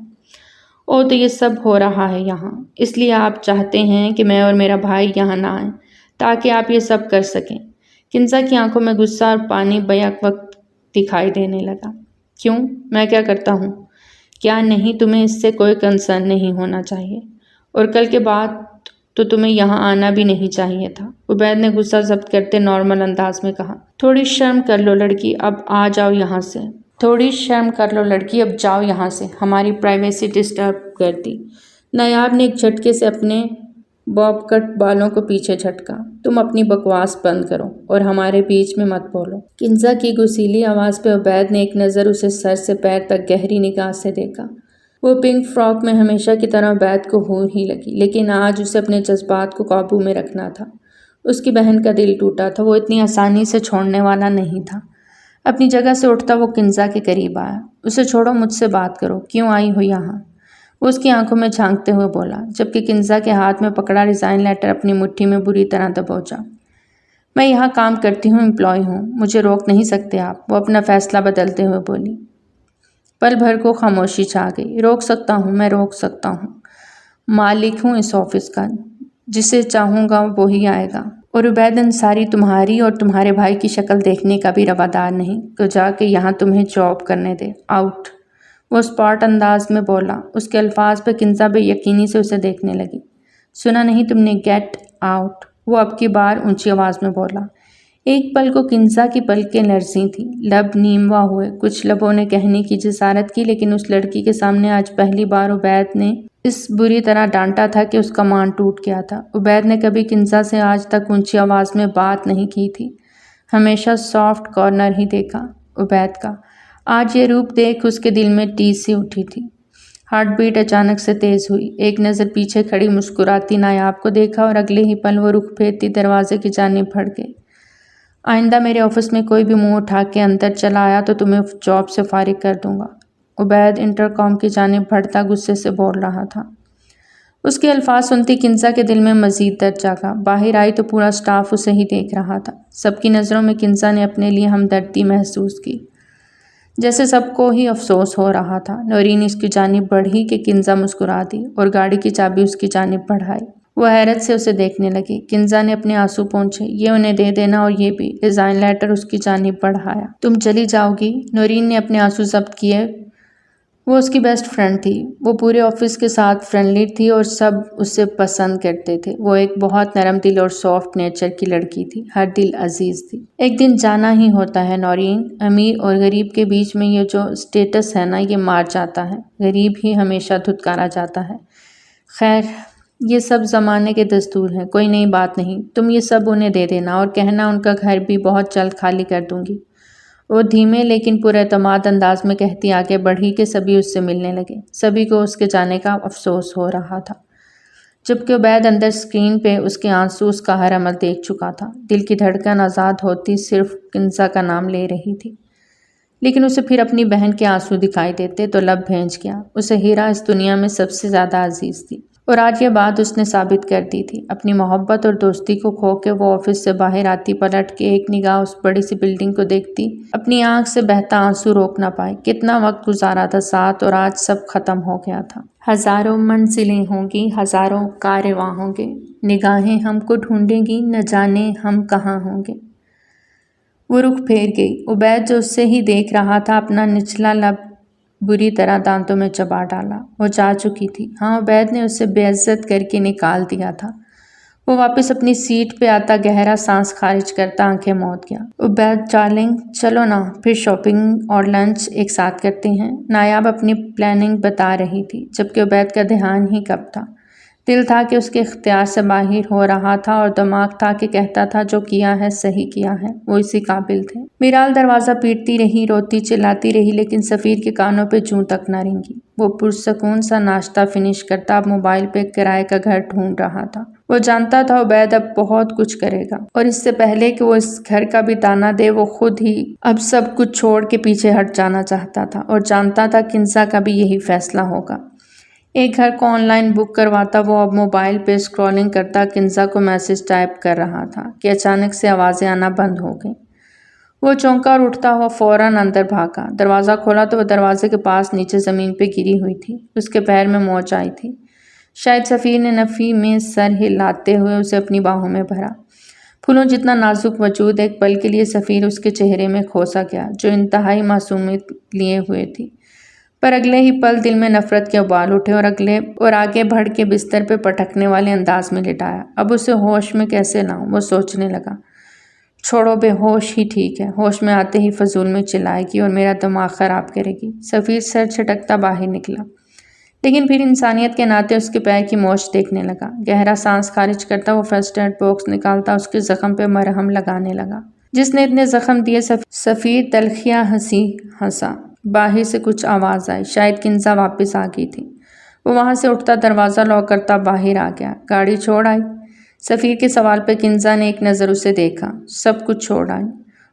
او، تو یہ سب ہو رہا ہے یہاں، اس لیے آپ چاہتے ہیں کہ میں اور میرا بھائی یہاں نہ آئیں تاکہ آپ یہ سب کر سکیں۔ کنزا کی آنکھوں میں غصہ اور پانی بیک وقت دکھائی دینے لگا۔ کیوں؟ میں کیا کرتا ہوں؟ کیا نہیں؟ تمہیں اس سے کوئی کنسرن نہیں ہونا چاہیے، اور کل کے بعد تو تمہیں یہاں آنا بھی نہیں چاہیے تھا۔ عبید نے غصہ ضبط کرتے نارمل انداز میں کہا۔ تھوڑی شرم کر لو لڑکی، اب جاؤ یہاں سے، ہماری پرائیویسی ڈسٹرب کر دی۔ نایاب نے ایک جھٹکے سے اپنے باب کٹ بالوں کو پیچھے جھٹکا۔ تم اپنی بکواس بند کرو اور ہمارے بیچ میں مت بولو۔ کنزا کی غصیلی آواز پہ عبید نے ایک نظر اسے سر سے پیر تک گہری نگاہ سے دیکھا۔ وہ پنک فراک میں ہمیشہ کی طرح عبید کو ہو ہی لگی، لیکن آج اسے اپنے جذبات کو قابو میں رکھنا تھا۔ اس کی بہن کا دل ٹوٹا تھا، وہ اتنی آسانی سے چھوڑنے والا نہیں تھا۔ اپنی جگہ سے اٹھتا وہ کنزا کے قریب آیا۔ اسے چھوڑو، مجھ سے بات کرو، کیوں آئی ہو یہاں؟ وہ اس کی آنکھوں میں جھانکتے ہوئے بولا، جبکہ کنزا کے ہاتھ میں پکڑا ریزائن لیٹر اپنی مٹھی میں بری طرح دبوچا۔ میں یہاں کام کرتی ہوں، امپلائی ہوں، مجھے روک نہیں سکتے آپ، وہ اپنا فیصلہ بدلتے ہوئے بولی۔ پل بھر کو خاموشی چھا گئی۔ روک سکتا ہوں، میں روک سکتا ہوں، مالک ہوں اس آفس کا، جسے چاہوں گا وہی آئے گا، اور عبید انصاری تمہاری اور تمہارے بھائی کی شکل دیکھنے کا بھی روادار نہیں تو جا کے یہاں تمہیں جاب کرنے دے، آؤٹ۔ وہ اسپاٹ انداز میں بولا۔ اس کے الفاظ پہ کنزا بے یقینی سے اسے دیکھنے لگی۔ سنا نہیں تم نے؟ گیٹ آؤٹ، وہ اب کی بار اونچی آواز میں بولا۔ ایک پل کو کنزا کی پلکیں لرزی تھیں، لب نیموا ہوئے، کچھ لبوں نے کہنے کی جسارت کی، لیکن اس لڑکی کے سامنے آج پہلی بار عبید نے اس بری طرح ڈانٹا تھا کہ اس کا مان ٹوٹ گیا تھا۔ عبید نے کبھی کنزا سے آج تک اونچی آواز میں بات نہیں کی تھی، ہمیشہ سافٹ کارنر ہی دیکھا عبید کا۔ آج یہ روپ دیکھ اس کے دل میں ٹیس سی اٹھی تھی۔ ہارٹ بیٹ اچانک سے تیز ہوئی۔ ایک نظر پیچھے کھڑی مسکراتی نایاب کو دیکھا اور اگلے ہی پل وہ رخ پھیرتی دروازے کی جانب بڑھ گئی۔ آئندہ میرے آفس میں کوئی بھی منہ اٹھا کے اندر چلا آیا تو تمہیں جاب سے فارغ کر دوں گا، عبید انٹر کام کی جانب بڑھتا غصے سے بول رہا تھا۔ اس کے الفاظ سنتی کنزا کے دل میں مزید درد جاگا۔ باہر آئی تو پورا سٹاف اسے ہی دیکھ رہا تھا۔ سب کی نظروں میں کنزا نے اپنے لیے ہمدردی محسوس کی، جیسے سب کو ہی افسوس ہو رہا تھا۔ نورین اس کی جانب بڑھی کہ کنزا مسکرا دی اور گاڑی کی چابی اس کی جانب بڑھائی۔ وہ حیرت سے اسے دیکھنے لگی۔ کنزا نے اپنے آنسو پونچھے۔ یہ انہیں دے دینا اور یہ بھی۔ ریزائن لیٹر اس کی جانب بڑھایا۔ تم چلی جاؤ گی؟ نورین نے اپنے آنسو ضبط کیے۔ وہ اس کی بیسٹ فرینڈ تھی۔ وہ پورے آفس کے ساتھ فرینڈلی تھی اور سب اسے پسند کرتے تھے۔ وہ ایک بہت نرم دل اور سافٹ نیچر کی لڑکی تھی، ہر دل عزیز تھی۔ ایک دن جانا ہی ہوتا ہے نورین۔ امیر اور غریب کے بیچ میں یہ جو اسٹیٹس ہے نا، یہ مار جاتا ہے۔ غریب ہی ہمیشہ دھتکارا جاتا ہے۔ خیر، یہ سب زمانے کے دستور ہیں، کوئی نئی بات نہیں۔ تم یہ سب انہیں دے دینا اور کہنا ان کا گھر بھی بہت جلد خالی کر دوں گی۔ وہ دھیمے لیکن پورے اعتماد انداز میں کہتی آگے بڑھی کہ سبھی اس سے ملنے لگے۔ سبھی کو اس کے جانے کا افسوس ہو رہا تھا، جبکہ عبید اندر اسکرین پہ اس کے آنسو اس کا ہر عمل دیکھ چکا تھا۔ دل کی دھڑکن آزاد ہوتی صرف کنزا کا نام لے رہی تھی، لیکن اسے پھر اپنی بہن کے آنسو دکھائی دیتے تو لب بھینج گیا۔ اسے ہیرا اس دنیا میں سب سے زیادہ عزیز تھی، اور آج یہ بات اس نے ثابت کر دی تھی۔ اپنی محبت اور دوستی کو کھو کے وہ آفس سے باہر آتی، پلٹ کے ایک نگاہ اس بڑی سی بلڈنگ کو دیکھتی، اپنی آنکھ سے بہتا آنسو روک نہ پائے۔ کتنا وقت گزارا تھا ساتھ، اور آج سب ختم ہو گیا تھا۔ ہزاروں منزلیں ہوں گی، ہزاروں کارواں ہوں گے، نگاہیں ہم کو ڈھونڈیں گی، نہ جانے ہم کہاں ہوں گے۔ وہ رخ پھیر گئی۔ عبید جو اس سے ہی دیکھ رہا تھا، اپنا نچلا لب بری طرح دانتوں میں چبا ڈالا۔ وہ جا چکی تھی۔ ہاں، عبید نے اسے بے عزت کر کے نکال دیا تھا۔ وہ واپس اپنی سیٹ پہ آتا گہرا سانس خارج کرتا آنکھیں موت گیا۔ عبید ڈارلنگ، چلو نا، پھر شاپنگ اور لنچ ایک ساتھ کرتے ہیں۔ نایاب اپنی پلاننگ بتا رہی تھی، جبکہ عبید کا دھیان ہی کب تھا۔ دل تھا کہ اس کے اختیار سے باہر ہو رہا تھا، اور دماغ تھا کہ کہتا تھا جو کیا ہے صحیح کیا ہے۔ وہ اسی قابل تھے۔ میرال دروازہ پیٹتی رہی، روتی چلاتی رہی، لیکن سفیر کے کانوں پہ جوں تک نہ رینگی۔ وہ پرسکون سا ناشتہ فنش کرتا اب موبائل پہ کرائے کا گھر ڈھونڈ رہا تھا۔ وہ جانتا تھا عبید اب بہت کچھ کرے گا، اور اس سے پہلے کہ وہ اس گھر کا بھی تانا دے، وہ خود ہی اب سب کچھ چھوڑ کے پیچھے ہٹ جانا چاہتا تھا، اور جانتا تھا کنزا کا بھی یہی فیصلہ ہوگا۔ ایک گھر کو آن لائن بک کرواتا وہ اب موبائل پہ اسکرولنگ کرتا کنزا کو میسج ٹائپ کر رہا تھا کہ اچانک سے آوازیں آنا بند ہو گئیں۔ وہ چونکا اور اٹھتا ہوا فوراً اندر بھاگا۔ دروازہ کھولا تو وہ دروازے کے پاس نیچے زمین پہ گری ہوئی تھی۔ اس کے پیر میں موچ آئی تھی۔ شاید سفیر نے نفی میں سر ہلاتے ہوئے اسے اپنی باہوں میں بھرا۔ پھولوں جتنا نازک وجود ایک پل کے لیے سفیر اس کے چہرے میں کھوسا گیا، جو انتہائی معصومیت لیے ہوئے تھی، پر اگلے ہی پل دل میں نفرت کے ابال اٹھے اور آگے بڑھ کے بستر پہ پٹکنے والے انداز میں لٹایا۔ اب اسے ہوش میں کیسے لاؤں؟ وہ سوچنے لگا۔ چھوڑو، بے ہوش ہی ٹھیک ہے، ہوش میں آتے ہی فضول میں چلائے گی اور میرا دماغ خراب کرے گی۔ سفیر سر چھٹکتا باہر نکلا، لیکن پھر انسانیت کے ناطے اس کے پیر کی موچ دیکھنے لگا۔ گہرا سانس خارج کرتا وہ فرسٹ ایڈ باکس نکالتا، اس کے زخم پہ مرہم لگانے لگا۔ جس نے اتنے زخم دیے؟ سفیر تلخیاں ہنسا۔ باہر سے کچھ آواز آئی، شاید کنزا واپس آ گئی تھی۔ وہ وہاں سے اٹھتا دروازہ لاک کرتا باہر آ گیا۔ گاڑی چھوڑ آئی؟ سفیر کے سوال پہ کنزا نے ایک نظر اسے دیکھا۔ سب کچھ چھوڑ آئی۔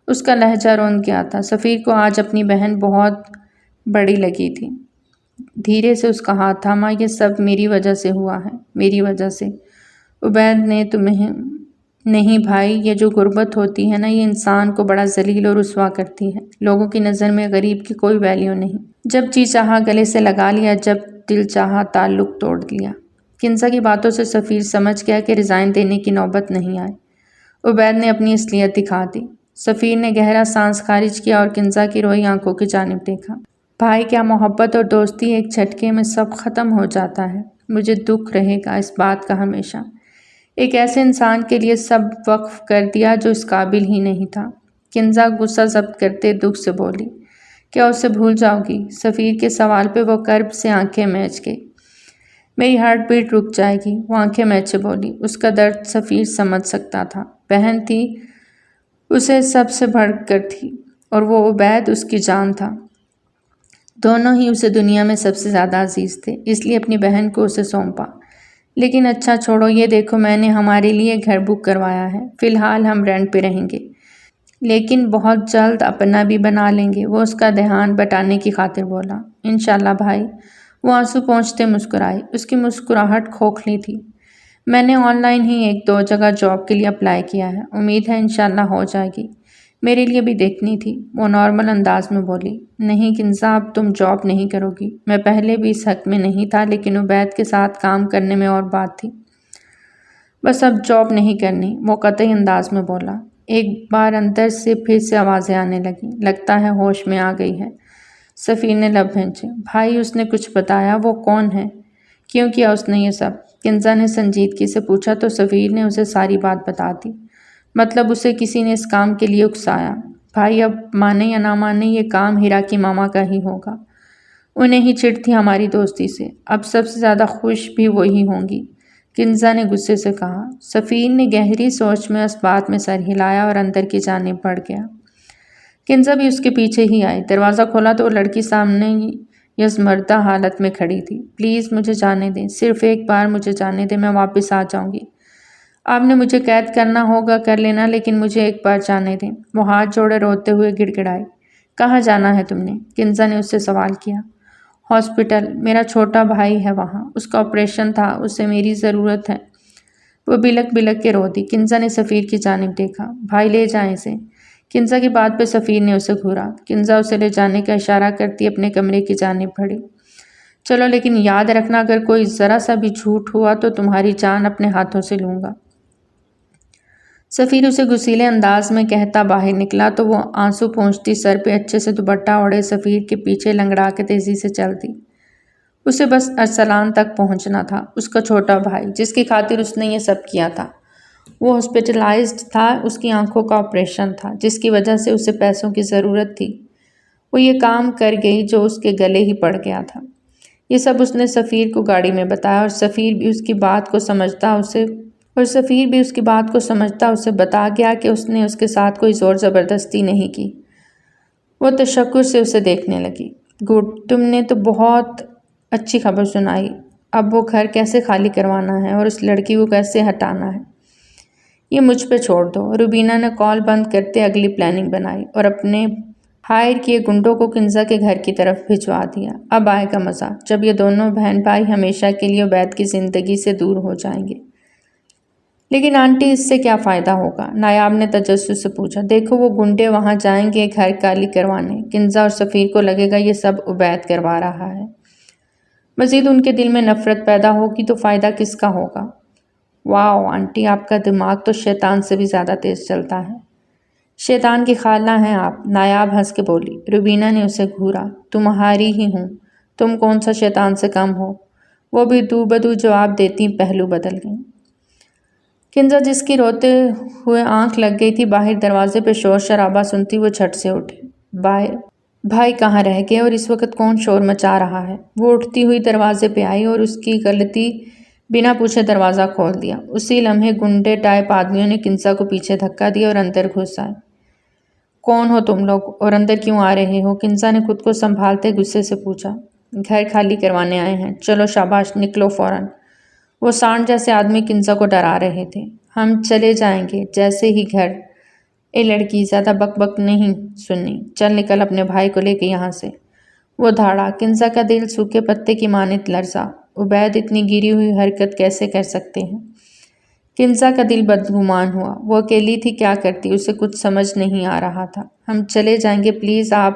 اس کا لہجہ روند گیا تھا۔ سفیر کو آج اپنی بہن بہت بڑی لگی تھی۔ دھیرے سے اس کا ہاتھ تھاما۔ یہ سب میری وجہ سے ہوا ہے، میری وجہ سے۔ عبید نے تمہیں نہیں بھائی، یہ جو غربت ہوتی ہے نا، یہ انسان کو بڑا ذلیل اور رسوا کرتی ہے۔ لوگوں کی نظر میں غریب کی کوئی ویلیو نہیں۔ جب جی چاہا گلے سے لگا لیا، جب دل چاہا تعلق توڑ لیا۔ کنزا کی باتوں سے سفیر سمجھ گیا کہ ریزائن دینے کی نوبت نہیں آئی۔ عبید نے اپنی اصلیت دکھا دی۔ سفیر نے گہرا سانس خارج کیا اور کنزا کی روئی آنکھوں کی جانب دیکھا۔ بھائی، کیا محبت اور دوستی ایک جھٹکے میں سب ختم ہو جاتا ہے؟ مجھے دکھ رہے گا اس بات کا ہمیشہ۔ ایک ایسے انسان کے لیے سب وقف کر دیا جو اس قابل ہی نہیں تھا۔ کنزا غصہ ضبط کرتے دکھ سے بولی، کیا اسے بھول جاؤ گی؟ سفیر کے سوال پہ وہ کرب سے آنکھیں میچ گئی۔ میری ہارٹ بیٹ رک جائے گی، وہ آنکھیں میچے بولی۔ اس کا درد سفیر سمجھ سکتا تھا۔ بہن تھی، اسے سب سے بڑھ کر تھی، اور وہ عبید اس کی جان تھا۔ دونوں ہی اسے دنیا میں سب سے زیادہ عزیز تھے، اس لیے اپنی بہن کو اسے سونپا۔ لیکن اچھا چھوڑو، یہ دیکھو میں نے ہمارے لیے گھر بک کروایا ہے۔ فی الحال ہم رینٹ پہ رہیں گے، لیکن بہت جلد اپنا بھی بنا لیں گے۔ وہ اس کا دھیان بٹانے کی خاطر بولا۔ انشاءاللہ بھائی، وہ آنسو پہنچتے مسکرائی۔ اس کی مسکراہٹ کھوکھلی تھی۔ میں نے آن لائن ہی 1-2 جگہ جاب کے لیے اپلائی کیا ہے، امید ہے انشاءاللہ ہو جائے گی۔ میرے لیے بھی دیکھنی تھی، وہ نارمل انداز میں بولی۔ نہیں کنزا، اب تم جاب نہیں کرو گی۔ میں پہلے بھی اس حق میں نہیں تھا، لیکن عبید کے ساتھ کام کرنے میں اور بات تھی۔ بس اب جاب نہیں کرنی، وہ قطعی انداز میں بولا۔ ایک بار اندر سے پھر سے آوازیں آنے لگیں، لگتا ہے ہوش میں آ گئی ہے۔ سفیر نے لب بھینچے۔ بھائی اس نے کچھ بتایا؟ وہ کون ہے؟ کیوں کیا اس نے یہ سب؟ کنزا نے سنجیدگی سے پوچھا تو سفیر نے اسے ساری بات بتا دی۔ مطلب اسے کسی نے اس کام کے لیے اکسایا۔ بھائی اب مانے یا نہ مانے یہ کام ہیرا کی ماما کا ہی ہوگا۔ انہیں ہی چڑ تھی ہماری دوستی سے، اب سب سے زیادہ خوش بھی وہی ہوں گی، کنزا نے غصے سے کہا۔ سفیر نے گہری سوچ میں اس بات میں سر ہلایا اور اندر کی جانب بڑھ گیا۔ کنزا بھی اس کے پیچھے ہی آئی۔ دروازہ کھولا تو وہ لڑکی سامنے یزمردہ حالت میں کھڑی تھی۔ پلیز مجھے جانے دیں، صرف ایک بار مجھے جانے دیں، میں واپس آ جاؤں گی۔ آپ نے مجھے قید کرنا ہوگا کر لینا، لیکن مجھے ایک بار جانے دیں۔ وہ ہاتھ جوڑے روتے ہوئے گڑ گڑائی۔ کہاں جانا ہے تم نے؟ کنزا نے اس سے سوال کیا۔ ہاسپٹل، میرا چھوٹا بھائی ہے وہاں، اس کا آپریشن تھا، اسے میری ضرورت ہے۔ وہ بلک بلک کے رو دی۔ کنزا نے سفیر کی جانب دیکھا۔ بھائی لے جائیں اسے۔ کنزا کی بات پہ سفیر نے اسے گھورا۔ کنزا اسے لے جانے کا اشارہ کرتی اپنے کمرے کی جانب بڑھی۔ چلو لیکن یاد رکھنا اگر کوئی ذرا سا بھی جھوٹ ہوا تو تمہاری جان اپنے ہاتھوں سے لوں گا۔ سفیر اسے غصیلے انداز میں کہتا باہر نکلا تو وہ آنسو پونچھتی سر پہ اچھے سے دوپٹہ اوڑھے سفیر کے پیچھے لنگڑا کے تیزی سے چلتی۔ اسے بس ارسلان تک پہنچنا تھا، اس کا چھوٹا بھائی جس کی خاطر اس نے یہ سب کیا تھا۔ وہ ہاسپٹلائزڈ تھا، اس کی آنکھوں کا آپریشن تھا جس کی وجہ سے اسے پیسوں کی ضرورت تھی۔ وہ یہ کام کر گئی جو اس کے گلے ہی پڑ گیا تھا۔ یہ سب اس نے سفیر کو گاڑی میں بتایا اور سفیر بھی اس کی بات کو سمجھتا اسے بتا گیا کہ اس نے اس کے ساتھ کوئی زور زبردستی نہیں کی۔ وہ تشکر سے اسے دیکھنے لگی۔ گڈ، تم نے تو بہت اچھی خبر سنائی۔ اب وہ گھر کیسے خالی کروانا ہے اور اس لڑکی کو کیسے ہٹانا ہے یہ مجھ پہ چھوڑ دو۔ روبینہ نے کال بند کرتے اگلی پلاننگ بنائی اور اپنے ہائر کیے گنڈوں کو کنزا کے گھر کی طرف بھجوا دیا۔ اب آئے گا مزہ جب یہ دونوں بہن بھائی ہمیشہ کے لیے عبید کی زندگی سے دور ہو جائیں گے۔ لیکن آنٹی اس سے کیا فائدہ ہوگا؟ نایاب نے تجسس سے پوچھا۔ دیکھو وہ گنڈے وہاں جائیں گے گھر خالی کروانے، کنزا اور سفیر کو لگے گا یہ سب عبید کروا رہا ہے۔ مزید ان کے دل میں نفرت پیدا ہوگی تو فائدہ کس کا ہوگا؟ واو آنٹی، آپ کا دماغ تو شیطان سے بھی زیادہ تیز چلتا ہے۔ شیطان کی خالہ ہیں آپ، نایاب ہنس کے بولی۔ روبینہ نے اسے گھورا۔ تمہاری ہی ہوں، تم کون سا شیطان سے کم ہو؟ وہ بھی دو بدو جواب دیتی پہلو بدل گئی۔ کنزا جس کی روتے ہوئے آنکھ لگ گئی تھی باہر دروازے پہ شور شرابہ سنتی وہ جھٹ سے اٹھی۔ بھائی کہاں رہ گئے اور اس وقت کون شور مچا رہا ہے؟ وہ اٹھتی ہوئی دروازے پہ آئی اور اس کی غلطی بنا پوچھے دروازہ کھول دیا۔ اسی لمحے گنڈے ٹائپ آدمیوں نے کنزا کو پیچھے دھکا دیا اور اندر گھس آئے۔ کون ہو تم لوگ اور اندر کیوں آ رہے ہو؟ کنزا نے خود کو سنبھالتے غصے سے پوچھا۔ گھر خالی کروانے آئے ہیں، چلو شاباش نکلو فوراً۔ وہ سانڈ جیسے آدمی کنزا کو ڈرا رہے تھے۔ ہم چلے جائیں گے جیسے ہی گھر۔ اے لڑکی زیادہ بک بک نہیں سننی، چل نکل اپنے بھائی کو لے کے یہاں سے۔ وہ دھاڑا۔ کنزا کا دل سوکھے پتے کی مانند لرزا۔ عبید اتنی گری ہوئی حرکت کیسے کر سکتے ہیں؟ کنزا کا دل بدگمان ہوا۔ وہ اکیلی تھی، کیا کرتی اسے کچھ سمجھ نہیں آ رہا تھا۔ ہم چلے جائیں گے پلیز آپ۔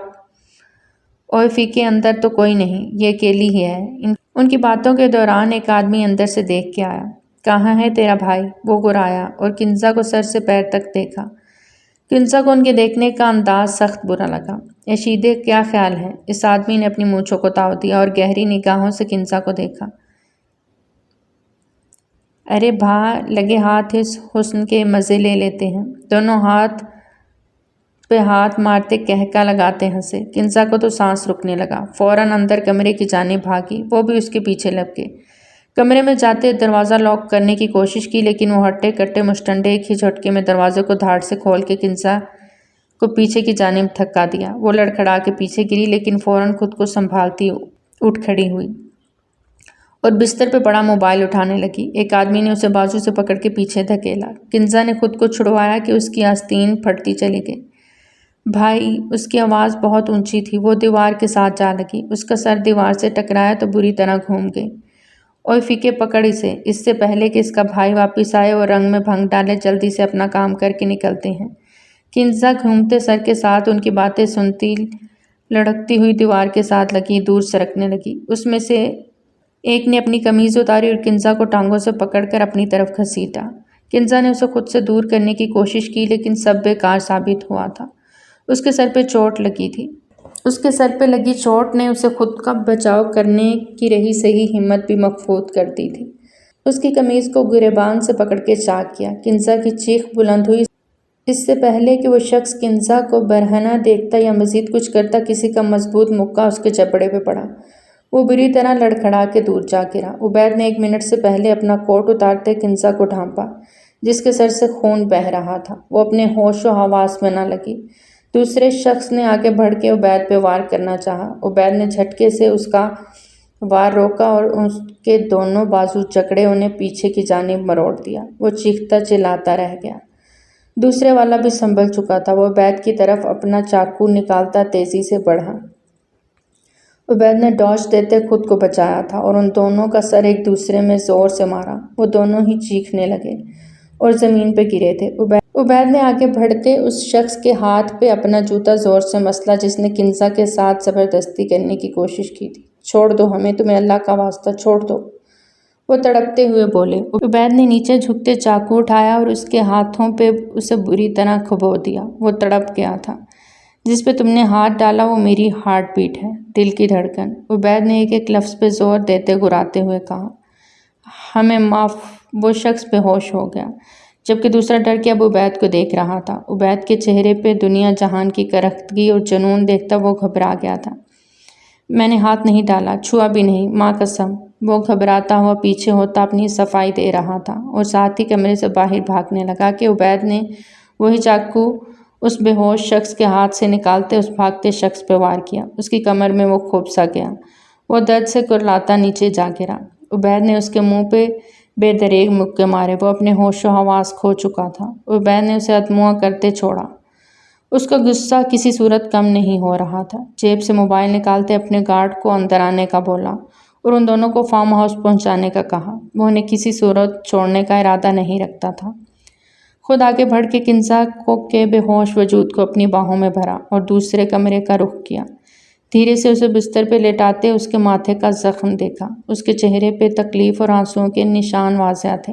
اوئے فیکے اندر تو کوئی نہیں، یہ اکیلی ہی ہے۔ ان کی باتوں کے دوران ایک آدمی اندر سے دیکھ کے آیا۔ کہاں ہے تیرا بھائی؟ وہ گرایا اور کنزا کو سر سے پیر تک دیکھا۔ کنزا کو ان کے دیکھنے کا انداز سخت برا لگا۔ یشیدے کیا خیال ہے؟ اس آدمی نے اپنی مونچھوں کو تاؤ دیا اور گہری نگاہوں سے کنزا کو دیکھا۔ ارے لگے ہاتھ اس حسن کے مزے لے لیتے ہیں۔ دونوں ہاتھ پہ ہاتھ مارتے کہکا لگاتے ہنسے۔ کنزا کو تو سانس رکنے لگا، فوراً اندر کمرے کی جانب بھاگی۔ وہ بھی اس کے پیچھے لپ گئے۔ کمرے میں جاتے دروازہ لاک کرنے کی کوشش کی لیکن وہ ہٹے کٹے مشٹنڈے ایک ہی جھٹکے میں دروازے کو دھاڑ سے کھول کے کنزا کو پیچھے کی جانب دھکا دیا۔ وہ لڑکھڑا کے پیچھے گری لیکن فوراً خود کو سنبھالتی اٹھ کھڑی ہوئی اور بستر پہ پڑا موبائل اٹھانے لگی۔ ایک آدمی نے اسے بازو سے پکڑ کے پیچھے دھکیلا۔ کنزا نے خود کو چھڑوایا کہ اس کی آستین پھٹتی چلی گئی۔ بھائی، اس کی آواز بہت اونچی تھی۔ وہ دیوار کے ساتھ جا لگی۔ اس کا سر دیوار سے ٹکرایا تو بری طرح گھوم گئی۔ اوئے فکے، پکڑ اسے، اس سے پہلے کہ اس کا بھائی واپس آئے اور رنگ میں بھنگ ڈالے، جلدی سے اپنا کام کر کے نکلتے ہیں۔ کنزا گھومتے سر کے ساتھ ان کی باتیں سنتی لڑکتی ہوئی دیوار کے ساتھ لگی دور سرکنے لگی۔ اس میں سے ایک نے اپنی قمیض اتاری اور کنزا کو ٹانگوں سے پکڑ کر اپنی طرف گھسیٹا۔ کنزا نے اسے خود سے دور کرنے کی کوشش کی، لیکن سب بیکار ثابت ہوا تھا۔ اس کے سر پہ چوٹ لگی تھی۔ اس کے سر پہ لگی چوٹ نے اسے خود کا بچاؤ کرنے کی رہی صحیح ہمت بھی مفقود کر دی تھی۔ اس کی قمیض کو گریبان سے پکڑ کے چاک کیا۔ کنزا کی چیخ بلند ہوئی۔ اس سے پہلے کہ وہ شخص کنزا کو برہنہ دیکھتا یا مزید کچھ کرتا، کسی کا مضبوط مکہ اس کے جبڑے پہ پڑا۔ وہ بری طرح لڑکھڑا کے دور جا گرا۔ عبید نے 1 منٹ سے پہلے اپنا کوٹ اتارتے کنزا کو ڈھانپا، جس کے سر سے خون بہہ رہا تھا۔ وہ اپنے ہوش و حواس میں نہ لگی۔ دوسرے شخص نے آگے بڑھ کے عبید پہ وار کرنا چاہا۔ عبید نے جھٹکے سے اس کا وار روکا اور اس کے دونوں بازو جکڑے انہیں پیچھے کی جانب مروڑ دیا۔ وہ چیختا چلاتا رہ گیا۔ دوسرے والا بھی سنبھل چکا تھا۔ وہ عبید کی طرف اپنا چاقو نکالتا تیزی سے بڑھا۔ عبید نے ڈاج دیتے خود کو بچایا تھا اور ان دونوں کا سر ایک دوسرے میں زور سے مارا۔ وہ دونوں ہی چیخنے لگے اور زمین پہ گرے تھے۔ عبید نے آگے بڑھتے اس شخص کے ہاتھ پہ اپنا جوتا زور سے مسلا جس نے کنزا کے ساتھ زبردستی کرنے کی کوشش کی تھی۔ چھوڑ دو ہمیں، تمہیں اللہ کا واسطہ چھوڑ دو، وہ تڑپتے ہوئے بولے۔ عبید نے نیچے جھکتے چاقو اٹھایا اور اس کے ہاتھوں پہ اسے بری طرح کھبو دیا۔ وہ تڑپ گیا تھا۔ جس پہ تم نے ہاتھ ڈالا وہ میری ہارٹ بیٹ ہے، دل کی دھڑکن، عبید نے ایک ایک لفظ پہ زور دیتے گراتے ہوئے کہا۔ ہمیں معاف۔ وہ شخص بے ہوش ہو گیا، جبکہ دوسرا ڈر کے اب عبید کو دیکھ رہا تھا۔ عبید کے چہرے پہ دنیا جہان کی کرختگی اور جنون دیکھتا وہ گھبرا گیا تھا۔ میں نے ہاتھ نہیں ڈالا، چھوا بھی نہیں، ماں قسم، وہ گھبراتا ہوا پیچھے ہوتا اپنی صفائی دے رہا تھا اور ساتھ ہی کمرے سے باہر بھاگنے لگا کہ عبید نے وہی چاقو اس بے ہوش شخص کے ہاتھ سے نکالتے اس بھاگتے شخص پہ وار کیا۔ اس کی کمر میں وہ خوب سا گیا۔ وہ درد سے کرلاتا نیچے جا گرا۔ عبید نے اس کے منہ پہ بے دریغ مکے مارے۔ وہ اپنے ہوش و حواس کھو چکا تھا۔ عبید نے اسے اتموا کرتے چھوڑا۔ اس کا غصہ کسی صورت کم نہیں ہو رہا تھا۔ جیب سے موبائل نکالتے اپنے گارڈ کو اندر آنے کا بولا اور ان دونوں کو فارم ہاؤس پہنچانے کا کہا۔ وہ انہیں کسی صورت چھوڑنے کا ارادہ نہیں رکھتا تھا۔ خود آگے بڑھ کے کنزا کے بے ہوش وجود کو اپنی باہوں میں بھرا اور دوسرے کمرے کا رخ کیا۔ دھیرے سے اسے بستر پہ لیٹاتے اس کے ماتھے کا زخم دیکھا۔ اس کے چہرے پہ تکلیف اور آنسوؤں کے نشان واضح تھے۔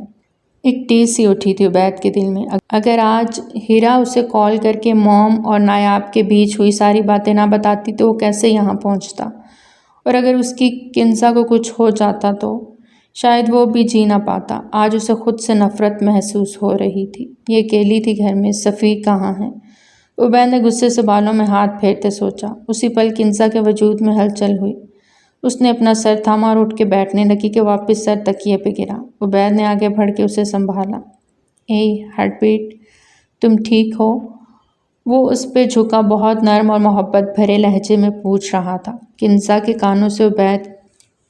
ایک ٹیس سی اٹھی تھی عبید کے دل میں۔ اگر آج ہیرا اسے کال کر کے موم اور نایاب کے بیچ ہوئی ساری باتیں نہ بتاتی تو وہ کیسے یہاں پہنچتا؟ اور اگر اس کی کنزا کو کچھ ہو جاتا تو شاید وہ بھی جی نہ پاتا۔ آج اسے خود سے نفرت محسوس ہو رہی تھی۔ یہ اکیلی تھی گھر میں، صفی کہاں ہے؟ عبید نے غصے سے بالوں میں ہاتھ پھیرتے سوچا۔ اسی پل کنزا کے وجود میں ہلچل ہوئی۔ اس نے اپنا سر تھاما اور اٹھ کے بیٹھنے لگی کہ واپس سر تکیے پہ گرا۔ عبید نے آگے بڑھ کے اسے سنبھالا۔ اے ہارٹ بیٹ، تم ٹھیک ہو؟ وہ اس پہ جھکا بہت نرم اور محبت بھرے لہجے میں پوچھ رہا تھا۔ کنزا کے کانوں سے عبید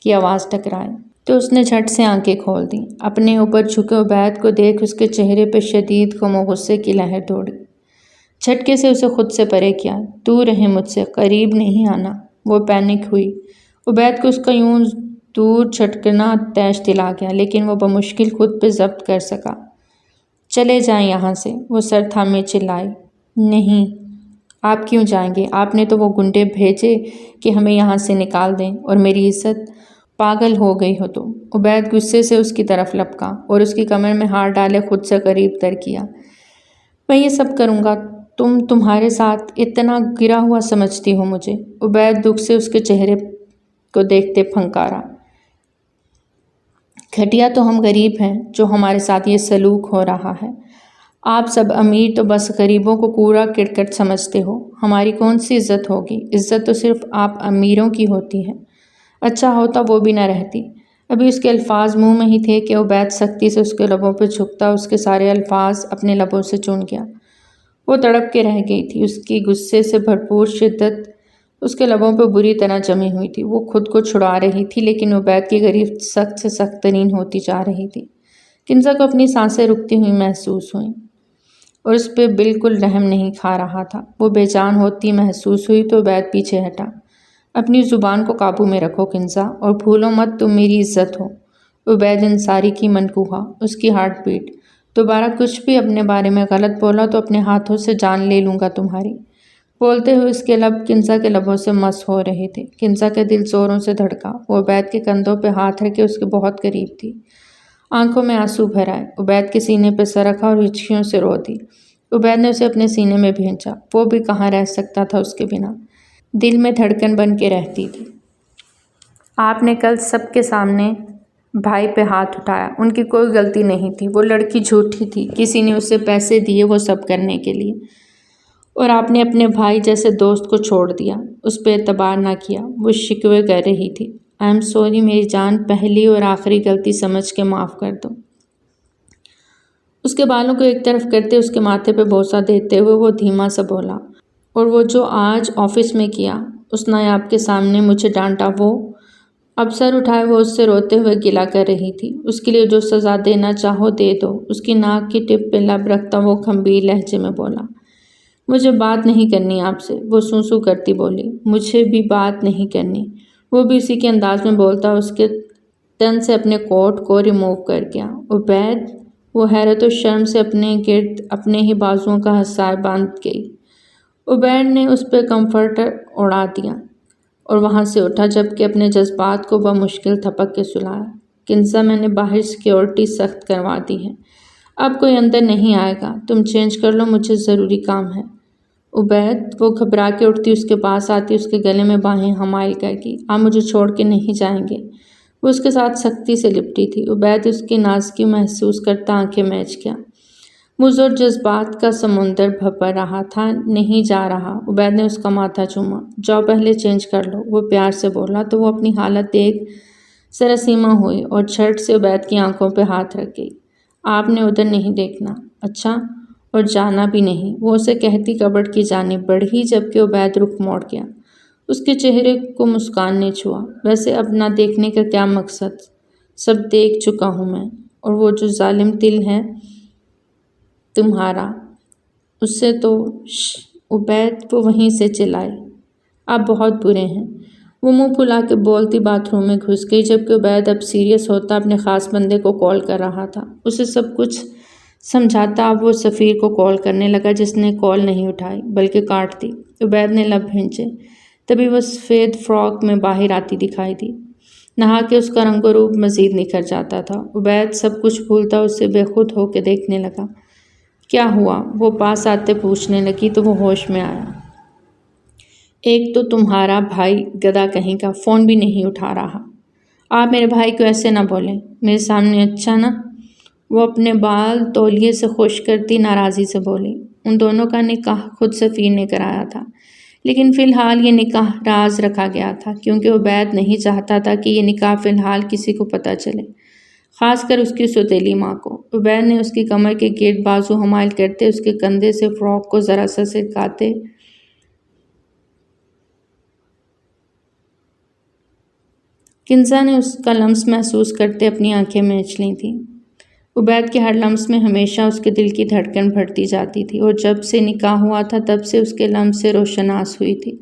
کی آواز ٹکرائی تو اس نے جھٹ سے آنکھیں کھول دیں۔ اپنے اوپر جھکے عبید کو دیکھ اس کے چہرے پہ شدید غم و غصے کی لہر دوڑی۔ جھٹکے سے اسے خود سے پرے کیا۔ دور رہیں مجھ سے، قریب نہیں آنا۔ وہ پینک ہوئی۔ عبید کو اس کا یوں دور جھٹکنا طیش دل آ گیا، لیکن وہ بمشکل خود پہ ضبط کر سکا۔ چلے جائیں یہاں سے، وہ سر تھامے چلائی۔ نہیں، آپ کیوں جائیں گے؟ آپ نے تو وہ گنڈے بھیجے کہ ہمیں یہاں سے نکال دیں اور میری عزت، پاگل ہو گئی ہو تم۔ عبید غصے سے اس کی طرف لپکا اور اس کی کمر میں ہاتھ ڈالے خود سے قریب تر کیا۔ میں یہ سب کروں گا، تمہارے ساتھ اتنا گرا ہوا سمجھتی ہو مجھے؟ عبید دکھ سے اس کے چہرے کو دیکھتے پھنکارا۔ گھٹیا تو ہم غریب ہیں جو ہمارے ساتھ یہ سلوک ہو رہا ہے۔ آپ سب امیر تو بس غریبوں کو کوڑا کرکٹ سمجھتے ہو۔ ہماری کون سی عزت ہوگی؟ عزت تو صرف آپ امیروں کی ہوتی ہے۔ اچھا ہوتا وہ بھی نہ رہتی۔ ابھی اس کے الفاظ منہ میں ہی تھے کہ عبید سختی سے اس کے لبوں پہ جھکتا اس کے سارے الفاظ اپنے لبوں سے چون گیا۔ وہ تڑپ کے رہ گئی تھی۔ اس کی غصے سے بھرپور شدت اس کے لبوں پہ بری طرح جمی ہوئی تھی۔ وہ خود کو چھڑا رہی تھی، لیکن عبید کی گرفت سخت سے سخت ترین ہوتی جا رہی تھی۔ کنزا کو اپنی سانسیں رکتی ہوئی محسوس ہوئیں۔ اور اس پہ بالکل رحم نہیں کھا رہا تھا۔ وہ بے جان ہوتی محسوس ہوئی تو عبید پیچھے ہٹا۔ اپنی زبان کو قابو میں رکھو کنزا، اور بھولو مت تم میری عزت ہو۔ عبید انصاری کی منقوہا، اس کی ہارٹ بیٹ۔ دوبارہ کچھ بھی اپنے بارے میں غلط بولا تو اپنے ہاتھوں سے جان لے لوں گا تمہاری۔ بولتے ہوئے اس کے لب کنزا کے لبوں سے مس ہو رہے تھے۔ کنزا کا دل زوروں سے دھڑکا۔ وہ عبید کے کندھوں پہ ہاتھ رکھے اس کے بہت قریب تھی۔ آنکھوں میں آنسو بھر آئے۔ عبید کے سینے پہ سر رکھا اور ہچکیوں سے رو دی۔ عبید نے اسے اپنے سینے میں بھینچا۔ وہ بھی کہاں رہ سکتا تھا اس کے بنا، دل میں دھڑکن بن کے رہتی تھی۔ آپ نے کل سب کے سامنے بھائی پہ ہاتھ اٹھایا، ان کی کوئی غلطی نہیں تھی، وہ لڑکی جھوٹی تھی، کسی نے اسے پیسے دیے وہ سب کرنے کے لیے، اور آپ نے اپنے بھائی جیسے دوست کو چھوڑ دیا، اس پہ اعتبار نہ کیا۔ وہ شکوے کر رہی تھی۔ آئی ایم سوری میری جان، پہلی اور آخری غلطی سمجھ کے معاف کر دو۔ اس کے بالوں کو ایک طرف کرتے اس کے ماتھے پہ بوسہ دیتے ہوئے وہ دھیما سا بولا، اور وہ جو آج آفس میں کیا، اس نایاب کے سامنے مجھے ڈانٹا، وہ اب سر اٹھائے وہ اس سے روتے ہوئے گلہ کر رہی تھی۔ اس کے لیے جو سزا دینا چاہو دے دو۔ اس کی ناک کی ٹپ پہ لب رکھتا وہ گھمبیر لہجے میں بولا، مجھے بات نہیں کرنی آپ سے، وہ سو کرتی بولی۔ مجھے بھی بات نہیں کرنی، وہ بھی اسی کے انداز میں بولتا اس کے تن سے اپنے کوٹ کو ریموو کر گیا۔ عبید، وہ حیرت و شرم سے اپنے گرد اپنے ہی بازوؤں کا حصار باندھ گئی۔ عبید نے اس پہ کمفرٹر اڑا دیا اور وہاں سے اٹھا، جبکہ اپنے جذبات کو بمشکل تھپک کے سلایا۔ کنزا، میں نے باہر سیکیورٹی سخت کروا دی ہے، اب کوئی اندر نہیں آئے گا، تم چینج کر لو، مجھے ضروری کام ہے۔ عبید، وہ گھبرا کے اٹھتی، اس کے پاس آتی، اس کے گلے میں باہیں حمائل کر گئی۔ آپ مجھے چھوڑ کے نہیں جائیں گے؟ وہ اس کے ساتھ سختی سے لپٹی تھی۔ عبید اس کی نازکی محسوس کرتا آنکھیں میچ کیا۔ مجھ اور جذبات کا سمندر بھر رہا تھا، نہیں جا رہا۔ عبید نے اس کا ماتھا چوما۔ جاؤ پہلے چینج کر لو، وہ پیار سے بولا تو وہ اپنی حالت دیکھ سراسیمہ ہوئی اور جھٹ سے عبید کی آنکھوں پہ ہاتھ رکھ گئی۔ آپ نے ادھر نہیں دیکھنا، اچھا، اور جانا بھی نہیں، وہ اسے کہتی کبڈ کی جانب بڑھی، جبکہ عبید رخ موڑ گیا۔ اس کے چہرے کو مسکان نے چھوا۔ ویسے اب نہ دیکھنے کا کیا مقصد، سب دیکھ چکا ہوں میں، اور وہ جو ظالم دل ہے تمہارا، اس سے تو عبید، وہ وہیں سے چلائے، آپ بہت برے ہیں۔ وہ منہ پھلا کے بولتی باتھ روم میں گھس گئی، جبکہ عبید اب سیریس ہوتا اپنے خاص بندے کو کال کر رہا تھا۔ اسے سب کچھ سمجھاتا اب وہ سفیر کو کال کرنے لگا، جس نے کال نہیں اٹھائی بلکہ کاٹ دی۔ عبید نے لب بھینچے، تبھی وہ سفید فراک میں باہر آتی دکھائی دی۔ نہا کے اس کا رنگ و روپ مزید نکھر جاتا تھا۔ عبید سب کچھ بھولتا اسے بے خود ہو کے دیکھنے لگا۔ کیا ہوا؟ وہ پاس آتے پوچھنے لگی تو وہ ہوش میں آیا۔ ایک تو تمہارا بھائی گدھا کہیں کا فون بھی نہیں اٹھا رہا۔ آپ میرے بھائی کو ایسے نہ بولیں میرے سامنے، اچھا نا؟ وہ اپنے بال تولیے سے خشک کرتی ناراضی سے بولی۔ ان دونوں کا نکاح خود سفیر نے کرایا تھا، لیکن فی الحال یہ نکاح راز رکھا گیا تھا، کیونکہ عبید نہیں چاہتا تھا کہ یہ نکاح فی الحال کسی کو پتہ چلے، خاص کر اس کی سوتیلی ماں کو۔ عبید نے اس کی کمر کے گرد بازو حمائل کرتے اس کے کندھے سے فراک کو ذرا سا سرکاتے کنزا نے اس کا لمس محسوس کرتے اپنی آنکھیں میچ لی تھیں۔ عبید کے ہر لمس میں ہمیشہ اس کے دل کی دھڑکن بڑھتی جاتی تھی، اور جب سے نکاح ہوا تھا تب سے اس کے لمس سے روشناس ہوئی تھی۔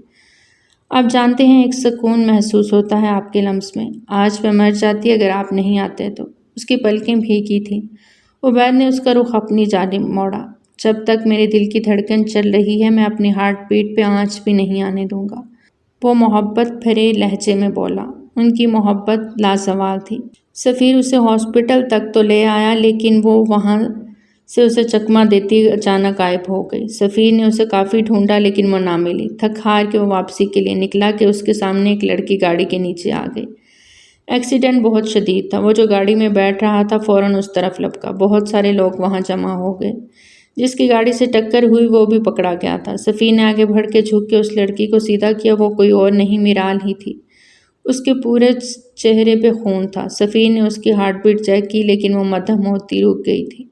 آپ جانتے ہیں ایک سکون محسوس ہوتا ہے آپ کے لمس میں، آج میں مر جاتی اگر آپ نہیں آتے تو۔ اس کی پلکیں بھیگی تھیں۔ عبید نے اس کا رخ اپنی جانب موڑا۔ جب تک میرے دل کی دھڑکن چل رہی ہے میں اپنی ہارٹ بیٹ پہ آنچ بھی نہیں آنے دوں گا، وہ محبت بھرے لہجے میں بولا۔ ان کی محبت لازوال تھی۔ سفیر اسے ہاسپٹل تک تو لے آیا، لیکن وہ وہاں سے اسے چکمہ دیتی اچانک غائب ہو گئی۔ سفیر نے اسے کافی ڈھونڈا لیکن وہ نہ ملی۔ تھک ہار کے وہ واپسی کے لیے نکلا کہ اس کے سامنے ایک لڑکی گاڑی کے نیچے آ گئی۔ ایکسیڈنٹ بہت شدید تھا۔ وہ جو گاڑی میں بیٹھ رہا تھا فوراً اس طرف لپکا۔ بہت سارے لوگ وہاں جمع ہو گئے۔ جس کی گاڑی سے ٹکر ہوئی وہ بھی پکڑا گیا تھا۔ سفیر نے آگے بڑھ کے جھک کے اس لڑکی کو سیدھا کیا۔ وہ کوئی اور نہیں میرال ہی تھی۔ اس کے پورے چہرے پہ خون تھا۔ سفیر نے اس کی ہارٹ بیٹ چیک کی لیکن وہ مدھم ہوتی رک گئی تھی۔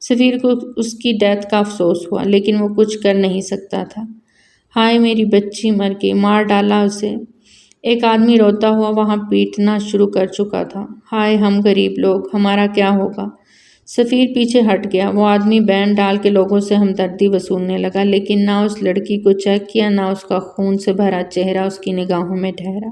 سفیر کو اس کی ڈیتھ کا افسوس ہوا لیکن وہ کچھ کر نہیں سکتا تھا۔ ہائے میری بچی مر گئی، مار ڈالا اسے۔ ایک آدمی روتا ہوا وہاں پیٹنا شروع کر چکا تھا۔ ہائے ہم غریب لوگ، ہمارا کیا ہوگا؟ سفیر پیچھے ہٹ گیا۔ وہ آدمی بینڈ ڈال کے لوگوں سے ہمدردی وصولنے لگا، لیکن نہ اس لڑکی کو چیک کیا، نہ اس کا خون سے بھرا چہرہ اس کی نگاہوں میں ٹھہرا۔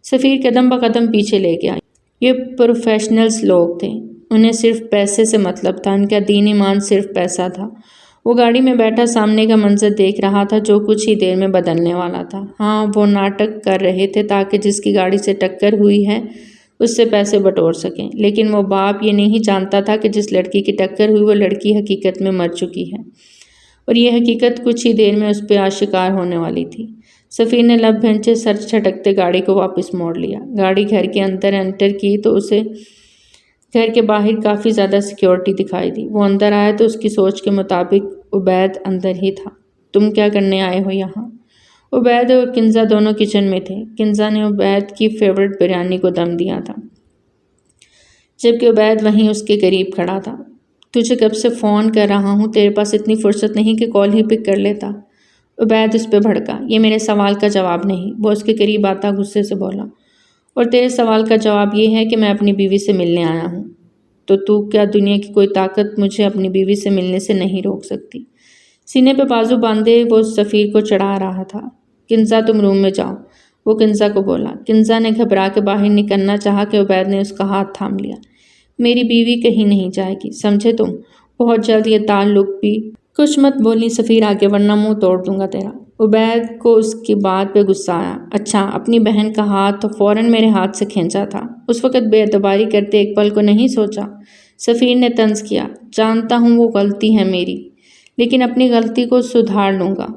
سفیر قدم بقدم پیچھے لے گیا۔ یہ پروفیشنلز لوگ تھے، انہیں صرف پیسے سے مطلب تھا، ان کا دین ایمان صرف پیسہ تھا۔ وہ گاڑی میں بیٹھا سامنے کا منظر دیکھ رہا تھا جو کچھ ہی دیر میں بدلنے والا تھا۔ ہاں، وہ ناٹک کر رہے تھے تاکہ جس کی گاڑی سے ٹکر ہوئی ہے اس سے پیسے بٹور سکیں، لیکن وہ باپ یہ نہیں جانتا تھا کہ جس لڑکی کی ٹکر ہوئی وہ لڑکی حقیقت میں مر چکی ہے، اور یہ حقیقت کچھ ہی دیر میں اس پہ آشکار ہونے والی تھی۔ سفیر نے لب بھنچے سر چھٹکتے گاڑی کو واپس موڑ لیا۔ گاڑی گھر کے اندر انٹر کی تو اسے گھر کے باہر کافی زیادہ سیکیورٹی دکھائی دی۔ وہ اندر آیا تو اس کی سوچ کے مطابق عبید اندر ہی تھا۔ تم کیا کرنے آئے ہو یہاں؟ عبید اور کنزا دونوں کچن میں تھے۔ کنزا نے عبید کی فیورٹ بریانی کو دم دیا تھا، جبکہ عبید وہیں اس کے قریب کھڑا تھا۔ تجھے کب سے فون کر رہا ہوں، تیرے پاس اتنی فرصت نہیں کہ کال ہی پک کر لیتا؟ عبید اس پہ بھڑکا۔ یہ میرے سوال کا جواب نہیں، وہ اس کے قریب آتا غصے سے بولا۔ اور تیرے سوال کا جواب یہ ہے کہ میں اپنی بیوی سے ملنے آیا ہوں، تو کیا دنیا کی کوئی طاقت مجھے اپنی بیوی سے ملنے سے نہیں روک سکتی؟ سینے پہ بازو باندھے وہ سفیر کو چڑھا رہا تھا۔ کنزا تم روم میں جاؤ، وہ کنزا کو بولا۔ کنزا نے گھبرا کے باہر نکلنا چاہا کہ عبید نے اس کا ہاتھ تھام لیا۔ میری بیوی کہیں نہیں جائے گی، سمجھے تم؟ بہت جلد یہ تعلق بھی… کچھ مت بولنی سفیر آگے، ورنہ منہ توڑ دوں گا تیرا۔ عبید کو اس کی بات پہ غصہ آیا۔ اچھا، اپنی بہن کا ہاتھ تو فوراً میرے ہاتھ سے کھینچا تھا، اس وقت بے اعتباری کرتے ایک پل کو نہیں سوچا؟ سفیر نے طنز کیا۔ جانتا ہوں وہ غلطی ہے میری، لیکن اپنی غلطی کو سدھار لوں گا۔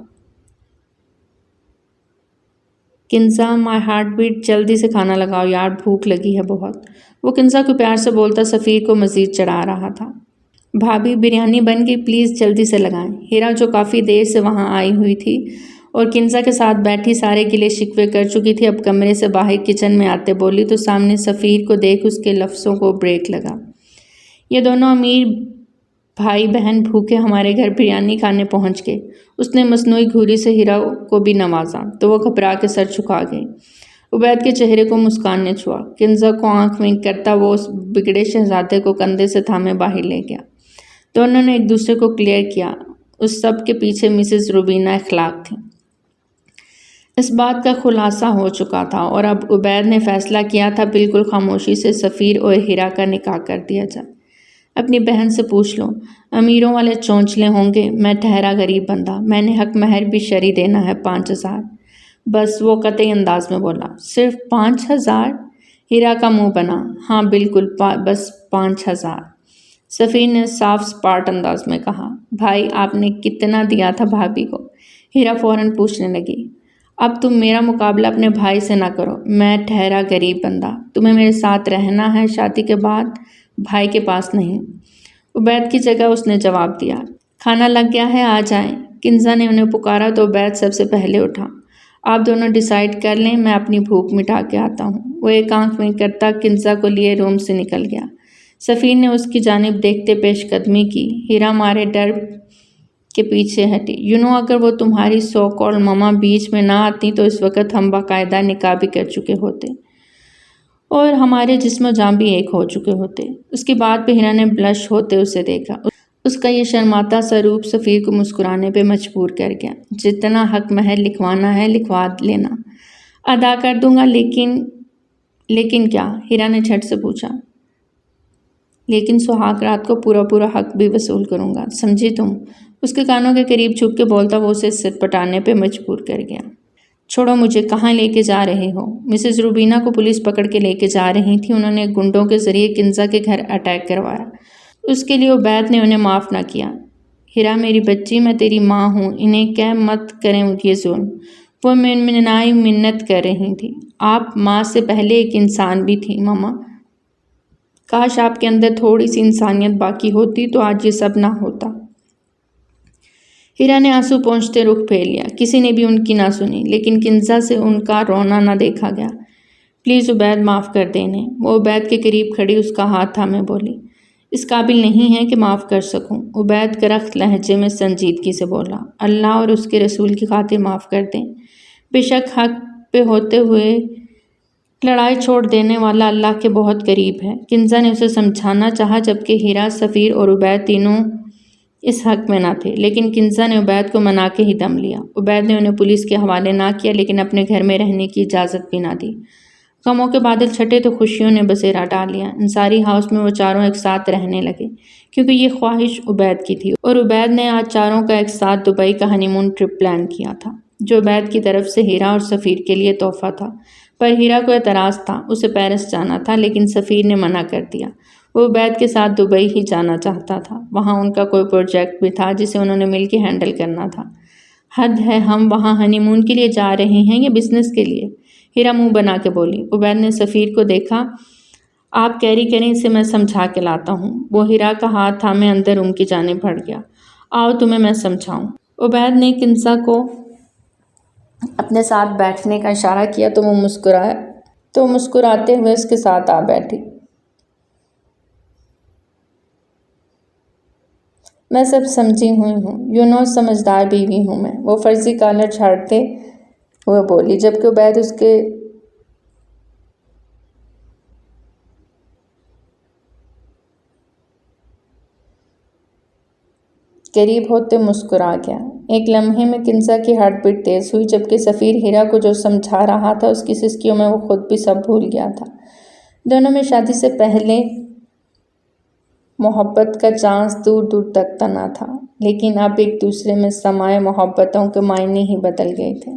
کنزا، مائی ہارٹ بیٹ جلدی سے کھانا لگاؤ یار، بھوک لگی ہے بہت۔ وہ کنزا کو پیار سے بولتا سفیر کو مزید چڑھا رہا تھا۔ بھابھی بریانی بن گئی، پلیز جلدی سے لگائیں۔ ہیرا جو کافی دیر سے وہاں آئی ہوئی تھی اور کنزا کے ساتھ بیٹھی سارے گلے شکوے کر چکی تھی، اب کمرے سے باہر کچن میں آتے بولی تو سامنے سفیر کو دیکھ اس کے لفظوں کو بریک لگا۔ یہ دونوں امیر بھائی بہن بھوکے ہمارے گھر بریانی کھانے پہنچ گئے۔ اس نے مصنوعی گھوری سے ہیرا کو بھی نوازا تو وہ گھبرا کے سر جھکا گئی۔ عبید کے چہرے کو مسکان نے چھوا۔ کنزا کو آنکھ ونک کرتا وہ اس بگڑے شہزادے کو کندھے سے تھامے باہر لے گیا۔ دونوں نے ایک دوسرے کو کلیئر کیا، اس سب کے پیچھے مسز روبینہ اخلاق تھیں۔ اس بات کا خلاصہ ہو چکا تھا اور اب عبید نے فیصلہ کیا تھا بالکل خاموشی سے سفیر اور ہیرا کا نکاح کر دیا جائے۔ اپنی بہن سے پوچھ لو، امیروں والے چونچلے ہوں گے، میں ٹھہرا غریب بندہ، میں نے حق مہر بھی شرعی دینا ہے 5,000 بس، وہ قطعی انداز میں بولا۔ صرف 5,000؟ ہیرا کا منہ بنا۔ ہاں بالکل، بس 5,000۔ سفیر نے صاف سپاٹ انداز میں کہا۔ بھائی آپ نے کتنا دیا تھا بھابھی کو؟ ہیرا فوراً پوچھنے لگی۔ اب تم میرا مقابلہ اپنے بھائی سے نہ کرو، میں ٹھہرا غریب بندہ، تمہیں میرے ساتھ رہنا ہے شادی کے بعد، بھائی کے پاس نہیں۔ عبید کی جگہ اس نے جواب دیا۔ کھانا لگ گیا ہے، آ جائیں۔ کنزا نے انہیں پکارا تو عبید سب سے پہلے اٹھا۔ آپ دونوں ڈیسائیڈ کر لیں، میں اپنی بھوک مٹا کے آتا ہوں۔ وہ ایک آنکھ میں کرتا کنزا کو لیے روم سے نکل گیا۔ سفیر نے اس کی جانب دیکھتے پیش قدمی کی۔ ہیرا مارے ڈر کے پیچھے ہٹی۔ اگر وہ تمہاری سو کال ماما بیچ میں نہ آتی تو اس وقت ہم باقاعدہ نکاح بھی کر چکے ہوتے اور ہمارے جسم و جان بھی ایک ہو چکے ہوتے۔ اس کی بات پہ ہیرا نے بلش ہوتے اسے دیکھا۔ اس کا یہ شرماتا سا روپ سفیر کو مسکرانے پہ مجبور کر گیا۔ جتنا حق مہر لکھوانا ہے لکھوا لینا، ادا کر دوں گا، لیکن کیا؟ ہیرا نے جھٹ سے پوچھا۔ لیکن سہاگ رات کو پورا حق بھی وصول کروں گا، سمجھی تم؟ اس کے کانوں کے قریب چھپ کے بولتا وہ اسے سر پٹانے پہ مجبور کر گیا۔ چھوڑو مجھے، کہاں لے کے جا رہے ہو؟ مسز روبینہ کو پولیس پکڑ کے لے کے جا رہی تھی، انہوں نے گنڈوں کے ذریعے کنزا کے گھر اٹیک کروایا، اس کے لیے عبید نے انہیں معاف نہ کیا۔ ہیرا میری بچی، میں تیری ماں ہوں، انہیں کہہ مت کریں یہ ظلم۔ وہ منائی منت کر رہی تھی۔ آپ ماں سے پہلے ایک انسان بھی تھی ماما، کاش آپ کے اندر تھوڑی سی انسانیت باقی ہوتی تو آج یہ سب نہ ہوتا۔ ہیرا نے آنسو پونچھتے رخ پھیر لیا۔ کسی نے بھی ان کی نہ سنی، لیکن کنزا سے ان کا رونا نہ دیکھا گیا۔ پلیز عبید، معاف کر دیں انہیں۔ وہ عبید کے قریب کھڑی اس کا ہاتھ تھامے بولی۔ اس قابل نہیں ہے کہ معاف کر سکوں، عبید کرخت لہجے میں سنجیدگی سے بولا۔ اللہ اور اس کے رسول کی خاطر معاف کر دیں۔ بے شک حق پہ ہوتے ہوئے لڑائی چھوڑ دینے والا اللہ کے بہت قریب ہے۔ کنزا نے اسے سمجھانا چاہا، جبکہ ہیرا، سفیر اور عبید تینوں اس حق میں نہ تھے، لیکن کنزا نے عبید کو منا کے ہی دم لیا۔ عبید نے انہیں پولیس کے حوالے نہ کیا، لیکن اپنے گھر میں رہنے کی اجازت بھی نہ دی۔ غموں کے بادل چھٹے تو خوشیوں نے بسیرا ڈال لیا۔ انصاری ہاؤس میں وہ چاروں ایک ساتھ رہنے لگے، کیونکہ یہ خواہش عبید کی تھی، اور عبید نے آج چاروں کا ایک ساتھ دبئی کا ہنی مون ٹرپ پلان کیا تھا، جو عبید کی طرف سے ہیرا اور سفیر کے لیے تحفہ تھا۔ پر ہیرا کو اعتراض تھا، اسے پیرس جانا تھا، لیکن سفیر نے منع کر دیا۔ وہ عبید کے ساتھ دبئی ہی جانا چاہتا تھا، وہاں ان کا کوئی پروجیکٹ بھی تھا جسے انہوں نے مل کے ہینڈل کرنا تھا۔ حد ہے، ہم وہاں ہنی مون کے لیے جا رہے ہیں یا بزنس کے لیے؟ ہیرا منہ بنا کے بولی۔ عبید نے سفیر کو دیکھا۔ آپ کیری کریں، اسے میں سمجھا کے لاتا ہوں۔ وہ ہیرا کا ہاتھ تھامے اندر روم کی جانب بڑھ گیا۔ آؤ تمہیں میں سمجھاؤں۔ عبید نے کنزا کو اپنے ساتھ بیٹھنے کا اشارہ کیا تو وہ مسکراتے ہوئے اس کے ساتھ آ بیٹھی۔ میں سب سمجھی ہوئی ہوں، سمجھدار بیوی ہوں میں، وہ فرضی کالر جھاڑتے ہوئے بولی، جبکہ عبید اس کے قریب ہوتے مسکرا گیا۔ ایک لمحے میں کنزا کی ہارٹ بیٹ تیز ہوئی، جبکہ سفیر ہیرا کو جو سمجھا رہا تھا اس کی سسکیوں میں وہ خود بھی سب بھول گیا تھا۔ دونوں میں شادی سے پہلے محبت کا چانس دور دور تک تنا تھا، لیکن اب ایک دوسرے میں سمائے محبتوں کے معنی ہی بدل گئے تھے۔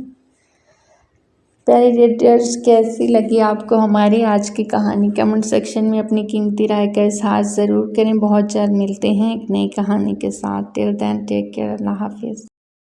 پیاری ریڈرز، کیسی لگی آپ کو ہماری آج کی کہانی؟ کمنٹ سیکشن میں اپنی قیمتی رائے کا اظہار ضرور کریں۔ بہت جلد ملتے ہیں ایک نئی کہانی کے ساتھ۔ ٹل دین ٹیک کیئر، اللہ حافظ۔